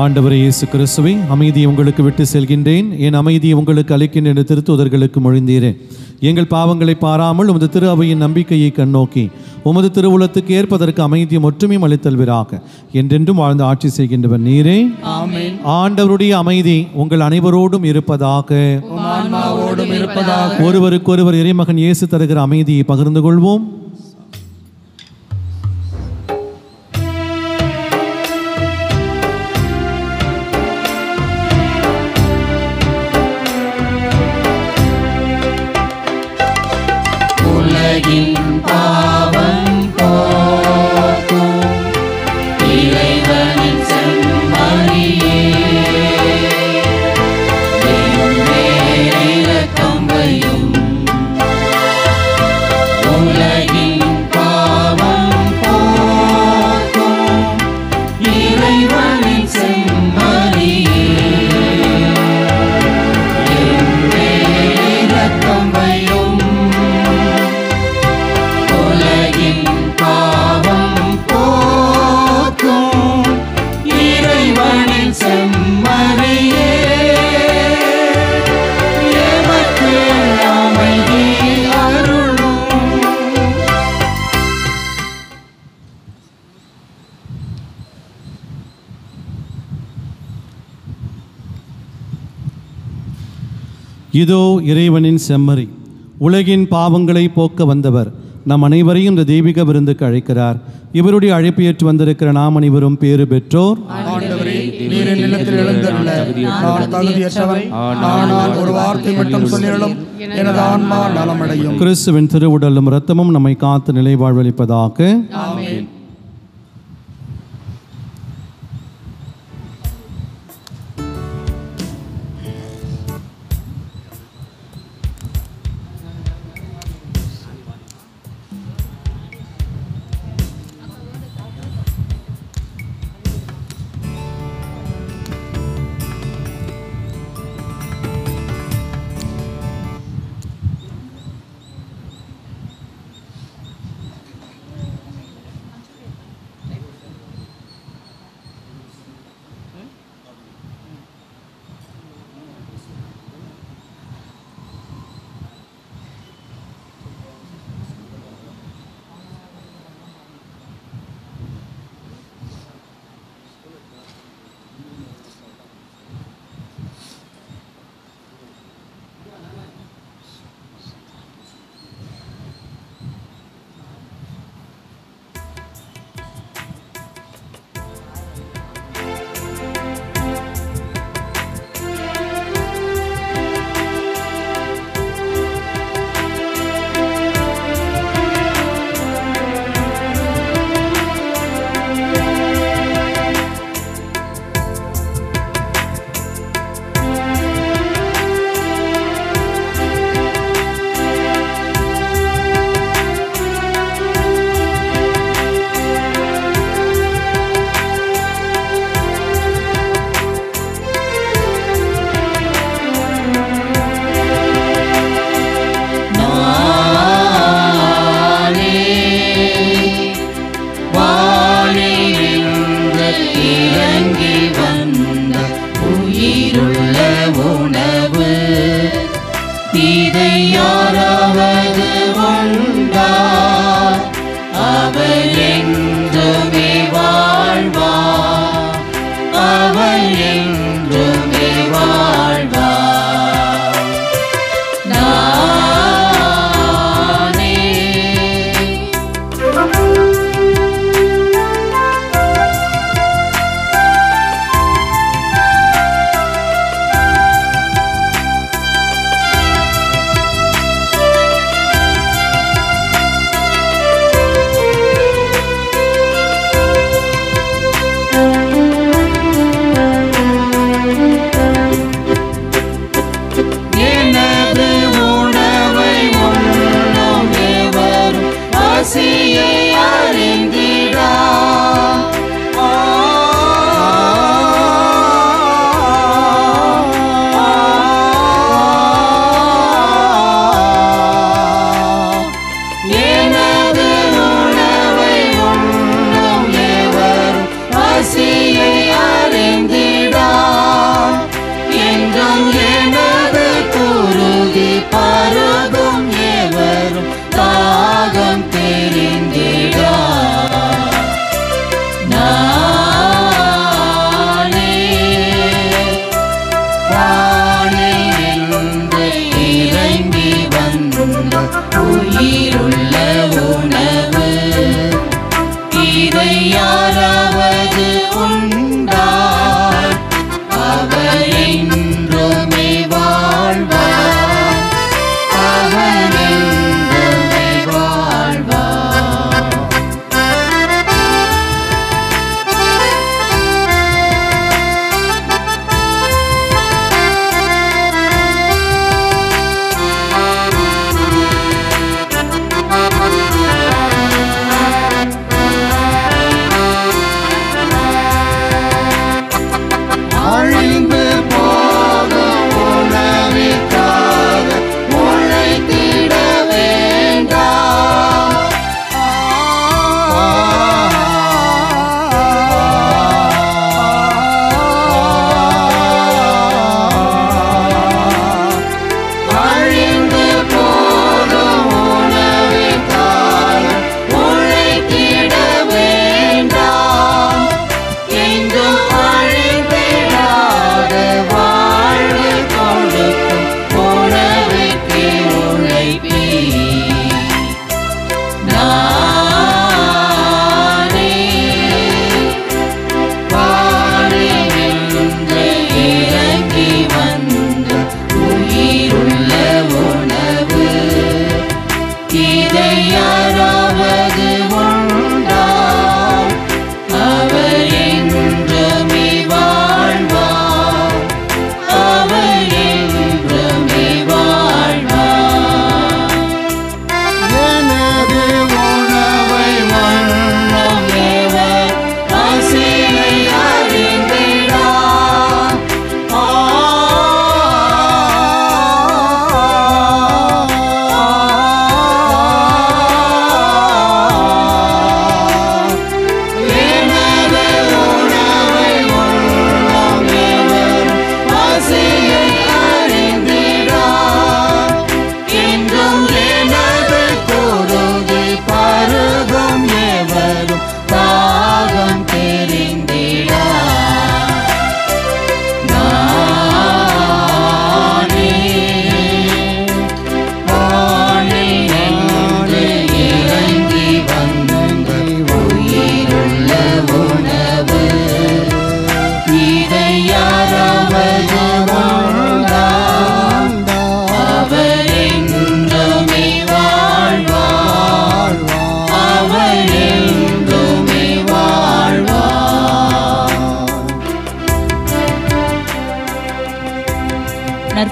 ஆண்டவரே இயேசு கிறிஸ்துவே, அமைதியை உங்களுக்கு விட்டு செல்கின்றேன், என் அமைதியை உங்களுக்கு அளிக்கின்றேன் என்று திருத்தூதர்களுக்கு மொழிந்தீரே. எங்கள் பாவங்களை பாராமல் உமது திரு அவையின் நம்பிக்கையை கண்ணோக்கி உமது திருவுளத்துக்கு ஏற்பதற்கு அமைதியும் ஒற்றுமையும் அளித்தல்வீராக. என்றென்றும் வாழ்ந்து ஆட்சி செய்கின்றவர் நீரே. ஆமென். ஆண்டவருடைய அமைதி உங்கள் அனைவரோடும் இருப்பதாக. ஒருவருக்கொருவர் இறைமகன் இயேசு தருகிற அமைதியை பகிர்ந்து கொள்வோம். உலகின் பாவம் போக்கும் இறைவனின் செம்மறியே, என் மேல் இரக்கம் வையும். உலகின் பாவம் போக்கும் இறைவனின் செம்மறியே, என் மேல் இரக்கம் வையும். பாவம் போக்கும் இறைவனின் செம்மறியே, எமக்கு அமைதி அருளும். இதோ இறைவனின் செம்மறி, உலகின் பாவங்களை போக்க வந்தவர். நம் அனைவரையும் இந்த தெய்வீக விருந்துக்கு அழைக்கிறார். இவருடைய அழைப்பு ஏற்று வந்திருக்கிற நாம் அனைவரும் பேறு பெற்றோர். ஆண்டவரே, நீர் என் இல்லத்தில் எழுந்தருள நான் தகுதியற்றவன். ஆனால் ஒரு வார்த்தை மட்டும் சொல்லிடலும், எனது ஆன்மா நலமடையும். கிறிஸ்துவின் திருவுடலும் இரத்தமும் நம்மை காத்து நிலை வாழ்வளிப்பதாக. ஆமென். பருகும் எவரும் தாகம் தெரிந்த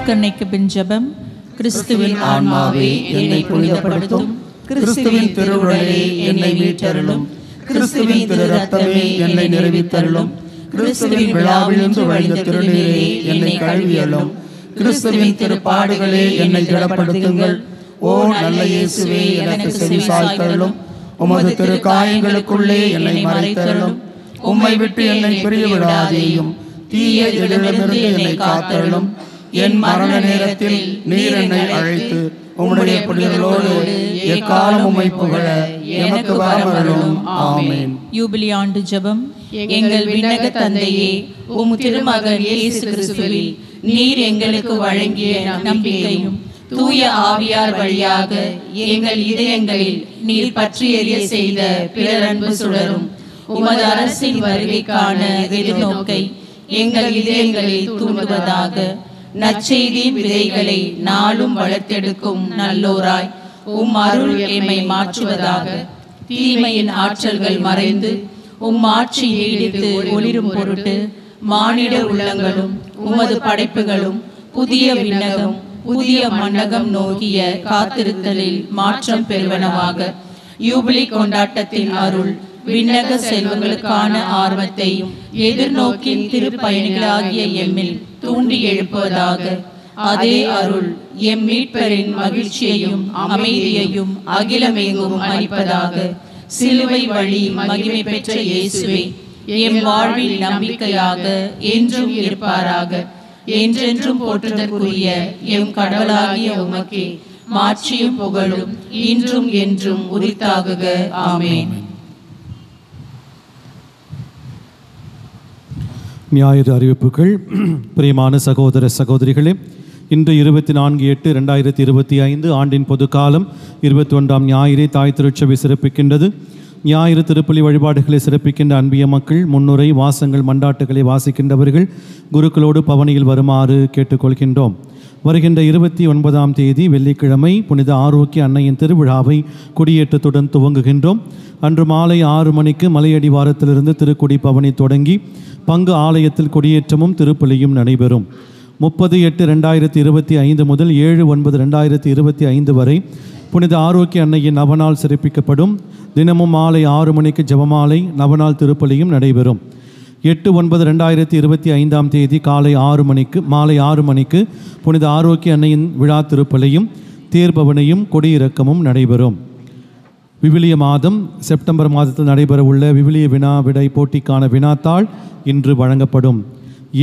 திருக்கன்னைக்கு பின் ஜெபம். கிறிஸ்துவின் ஆன்மாவே என்னை புனிதப்படுத்தும். கிறிஸ்துவின் திருவுடலே என்னை மீட்டருளும். கிறிஸ்துவின் திரு ரத்தமே என்னை நிறைவித்தருளும். கிறிஸ்துவின் விழாவிலிருந்து வழிந்த திருநீரே என்னை கழுவியருளும். கிறிஸ்துவின் திருப்பாடுகளே என்னை திடப்படுத்துங்கள். ஓ நல்ல இயேசுவே, எனக்கு செவி சாய்த்தருளும். உமது திரு காயங்களுக்குள்ளே என்னை மறைத்தருளும். உம்மை விட்டு என்னை பிரிய விடாதேயும். தீய இடமிருந்து என்னை காத்தருளும். என் மரண நேரத்தில் நீர் என்னை அழைத்து உம்முடைய புனிதர்களோடு எக்காலம் உம்மை புகழ எனக்கு வரமருளும். ஆமென். யூபிலி ஆண்டு ஜெபம். எங்கள் விண்ணக தந்தையே, உம் திருமகன் இயேசு கிறிஸ்துவில் நீர் எங்களுக்கு வழங்கிய நம்பிக்கையும் தூய ஆவியார் வழியாக எங்கள் இதயங்களில் நீர் பற்றி எரிய செய்த பிறரன்பு சுடரும் உமது அரசின் வருகைக்கான எதிர்நோக்கை எங்கள் இதயங்களில் தூண்டுவதாக. நற்செய்தியின் விதைகளை நாளும் வளர்த்தெடுக்கும் நல்லோராய் உம் அருள் எம்மை மாற்றுவதாக. தீமையின் ஆற்றல்கள் மறைந்து உம் ஆட்சி நீடித்து ஒளிரும் பொருட்டு மானிட உள்ளங்களும் உமது படைப்புகளும் புதிய விண்ணகம் புதிய மண்ணகம் நோக்கிய காத்திருத்தலில் மாற்றம் பெறுவனவாக. யூபிலி கொண்டாட்டத்தின் அருள் விண்ணக செல்வங்களுக்கான ஆர்வத்தையும் எதிர்நோக்கின் திருப்பயணிகளாகிய எம்மில் தூண்டி எழுப்புவதாக. அதே அருள் எம் மீட்பரின் மகிழ்ச்சியையும் அமைதியையும் அகிலமெங்கும் அளிப்பதாக. சிலுவை வழி மகிமை பெற்ற இயேசுவே, எம் வாழ்வில் நம்பிக்கையாக என்றும் இருப்பாராக. என்றென்றும் போற்றுதற்குரிய எம் கடவுளாகிய உமக்கே மாட்சியும் புகழும் இன்றும் என்றும் உரித்தாகுக. ஆமென். ஞாயிறு அறிவிப்புகள். பிரியமான சகோதர சகோதரிகளே, இன்று 24/8/2025 ஆண்டின் பொதுக்காலம் 21ஆம் ஞாயிறை தாய் திருச்சபை சிறப்பிக்கின்றது. ஞாயிறு திருப்பலி வழிபாடுகளை சிறப்பிக்கின்ற அன்பிய மக்கள் முன்னுரை வாசங்கள் மண்டாட்டுகளை வாசிக்கின்றவர்கள் குருக்களோடு பவனியில் வருமாறு கேட்டுக்கொள்கின்றோம். வருகின்ற 29ஆம் தேதி வெள்ளிக்கிழமை புனித ஆரோக்கிய அன்னையின் திருவிழாவை கொடியேற்றத்துடன் துவங்குகின்றோம். அன்று மாலை 6 மணிக்கு மலையடிவாரத்திலிருந்து திருக்குடி பவனி தொடங்கி பங்கு ஆலயத்தில் கொடியேற்றமும் திருப்பலியும் நடைபெறும். 30/8/2025 முதல் 7/9/2025 வரை புனித ஆரோக்கிய அன்னையின் நவநாள் சிறப்பிக்கப்படும். தினமும் மாலை 6 மணிக்கு ஜெபமாலை நவநாள் திருப்பலியும் நடைபெறும். 8/9/2025 தேதி மாலை 6 மணிக்கு புனித ஆரோக்கிய அன்னையின் விழா திருப்பலியும் தேர்பவனையும் கொடியிறக்கமும் நடைபெறும். விவிலிய மாதம் செப்டம்பர் மாதத்தில் நடைபெறவுள்ள விவிலிய வினா விடை போட்டிக்கான வினாத்தாள் இன்று வழங்கப்படும்.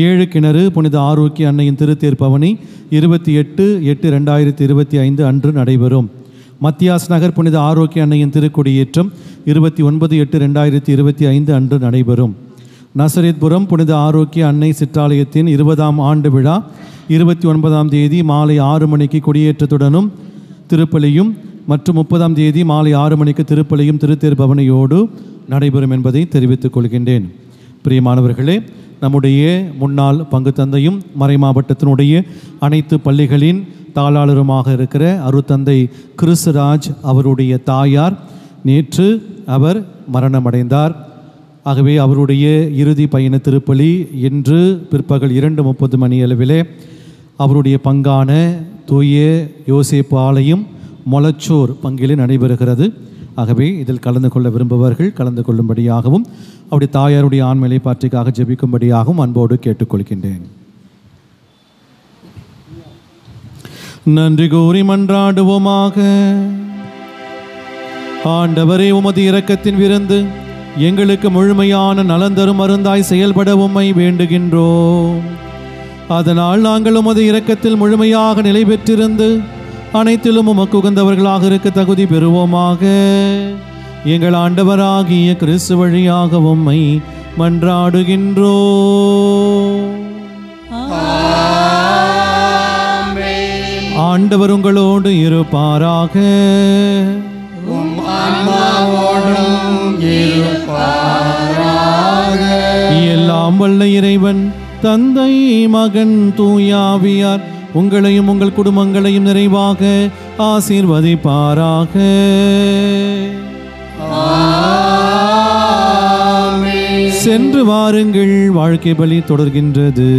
7 கிணறு புனித ஆரோக்கிய அன்னையின் திருத்தேர்பவனி 28/8/2025 அன்று நடைபெறும். மத்தியாஸ் நகர் புனித ஆரோக்கிய அன்னையின் திருக்கொடியேற்றம் 29/8/2025 அன்று நடைபெறும். நசரேத்புரம் புனித ஆரோக்கிய அன்னை சிற்றாலயத்தின் 20ஆம் ஆண்டு விழா 29ஆம் தேதி மாலை 6 மணிக்கு கொடியேற்றத்துடனும் திருப்பலியும் மற்றும் 30ஆம் தேதி மாலை 6 மணிக்கு திருப்பலியும் திருத்தேர்பவனியோடு நடைபெறும் என்பதை தெரிவித்துக் கொள்கின்றேன். பிரியமானவர்களே, நம்முடைய முன்னாள் பங்கு தந்தையும் மறை மாவட்டத்தினுடைய அனைத்து பள்ளிகளின் தாளாளருமாக இருக்கிற அருத்தந்தை கிறிஸ்ராஜ் அவருடைய தாயார் நேற்று அவர் மரணமடைந்தார். ஆகவே அவருடைய இறுதி பயண திருப்பலி இன்று பிற்பகல் 2:30 மணி அளவிலே அவருடைய பங்கான தூய யோசேப்பு ஆலயம் மொளச்சூர் பங்கிலே நடைபெறுகிறது. ஆகவே இதில் கலந்து கொள்ள விரும்புபவர்கள் கலந்து கொள்ளும்படியாகவும் அவருடைய தாயாருடைய ஆண்மையை பாற்றிக்காக ஜெபிக்கும்படியாகவும் அன்போடு கேட்டுக்கொள்கின்றேன். நன்றி கூறி மன்றாடுவோமாக. ஆண்டவரே, உமது இரக்கத்தின் விருந்து எங்களுக்கு முழுமையான நலந்தரும் மருந்தாய் செயல்பட உம்மை வேண்டுகின்றோம். அதனால் நாங்கள் உமது இரக்கத்தில் முழுமையாக நிலை பெற்றிருந்து அனைத்திலும் உமக்கு உகந்தவர்களாக இருக்க தகுதி பெறுவோமாக. எங்கள் ஆண்டவராகிய கிறிஸ்து வழியாக உம்மை மன்றாடுகின்றோம். ஆண்டவர் உங்களோடு இருப்பாராக. எல்லாம் வல்ல இறைவன் தந்தை மகன் தூயாவியார் உங்களையும் உங்கள் குடும்பங்களையும் நிறைவாக ஆசீர்வதிப்பாராக. சென்று வாருங்கள், வாழ்க்கை பலி தொடர்கின்றது.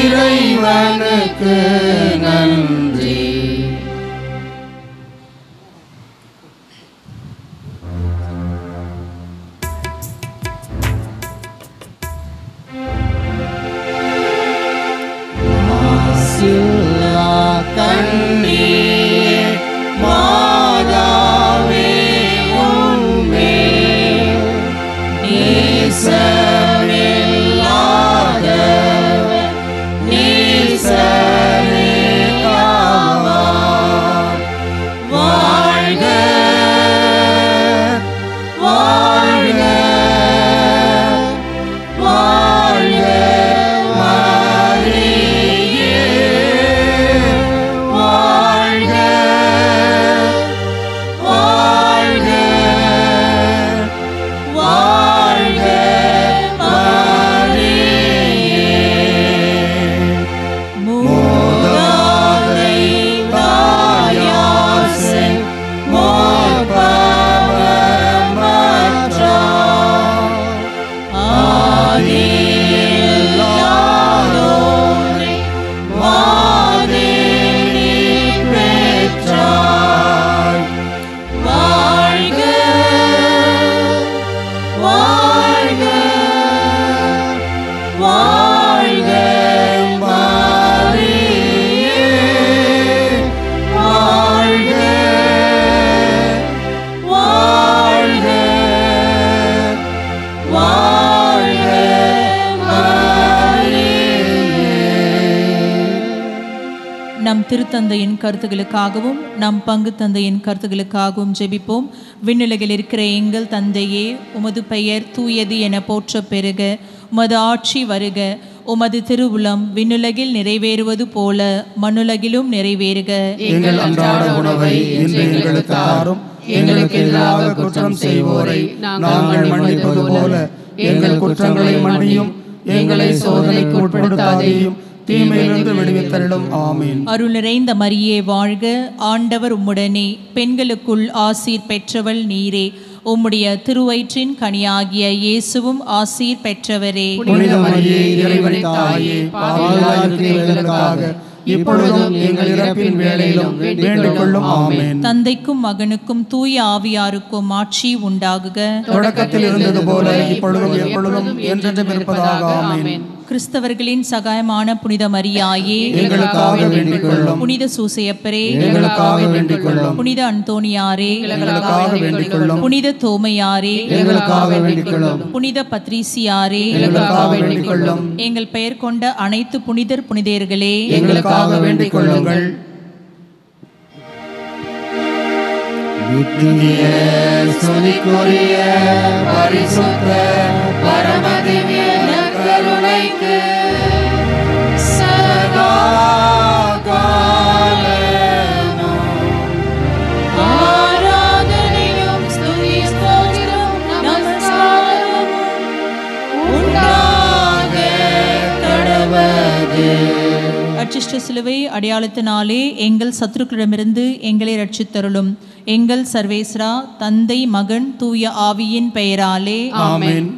இறைவனுக்கு நன்றி. கண்ணீர் மாதாவே உம்மே நேசமில்லாதவர் நேசரே ஆவார். வாழ்க வாழ்க வாழ்க மரியே, வாழ்க வாழ்க வாழ்க மரியே. மூதாதை தாயாசை மோற்பவமற்றார் ஆதியில்லாதோரை மாதேனி பெற்றாய். வாழ்க வாழ்க வாழ்க மரியே, வாழ்க வாழ்க வாழ்க மரியே. நம் திருத்தந்தையின் கருத்துகளுக்காகவும் நம் பங்கு தந்தையின் கருத்துகளுக்காகவும் ஜெபிப்போம். விண்ணுலகில் இருக்கிற எங்கள் தந்தையே, உமது பெயர் தூயது என போற்ற பெருக, உமது ஆட்சி வருக, உமது திருவுளம் விண்ணுலகில் நிறைவேறுவது போல மண்ணுலகிலும் நிறைவேறுக. எங்கள் அன்றாட உணவை இன்று எங்களுக்கு தாரும். எங்களுக்கு எதிராக குற்றம் செய்வோரை நாங்கள் மன்னிப்பது போல எங்கள் குற்றங்களை மன்னியும். எங்களை சோதனைக்கு உட்படுத்தாதேயும், தீமையிலிருந்து விடுவித்தருளும். ஆமீன். அருள் நிறைந்த மரியே வாழ்க, ஆண்டவர் உம்முடனே, பெண்களுக்குள் ஆசீர் பெற்றவள் நீரே, உம்முடைய திருவயிற்றின் கனியாகிய இயேசுவும் ஆசீர் பெற்றவரே. புனித மரியே, இறைவனின் தாயே, பாவிகளாய் இருக்கிற எங்களுக்காக இப்பொழுதும் எங்கள் இறப்பின் வேளையிலும் வேண்டிக் கொள்ளும். ஆமென். தந்தைக்கும் மகனுக்கும் தூய ஆவியாருக்கும் ஆட்சி உண்டாகுக. தொடக்கத்தில் இருந்தது போல இப்பொழுதும் எப்பொழுதும் என்றென்றும் இருப்பதாக. ஆமென். கிறிஸ்தவர்களின் சகாயமான புனித மரியாயே, எங்களுக்காக வேண்டிக் கொள்ளும். புனித சூசையப்பரே, எங்களுக்காக வேண்டிக் கொள்ளும். புனித அந்தோனியாரே, எங்களுக்காக வேண்டிக் கொள்ளும். புனித தோமையாரே, எங்களுக்காக வேண்டிக் கொள்ளும். புனித பத்ரிசியாரே, எங்களுக்காக வேண்டிக் கொள்ளும். எங்கள் பெயர் கொண்ட அனைத்து புனிதர் புனிதர்களே, எங்களுக்காக வேண்டிக் கொள்ளுங்கள். நித்திய ஸ்துதிக்குரிய பரிசுத்த பரமதிவ்ய கருணைக்கு சதா காலமும் ஆராதனையும் ஸ்துதி ஸ்தோத்திரம் நமஸ்காரமும் உண்டாக கடவது. அச்சிஷ்ட சிலுவை அடையாளத்தினாலே எங்கள் சத்துருக்களிடமிருந்து எங்களை ரட்சித்தருளும். எங்கள் சர்வேஸ்வரா, தந்தை மகன் தூய ஆவியின் பெயராலே ஆமென்.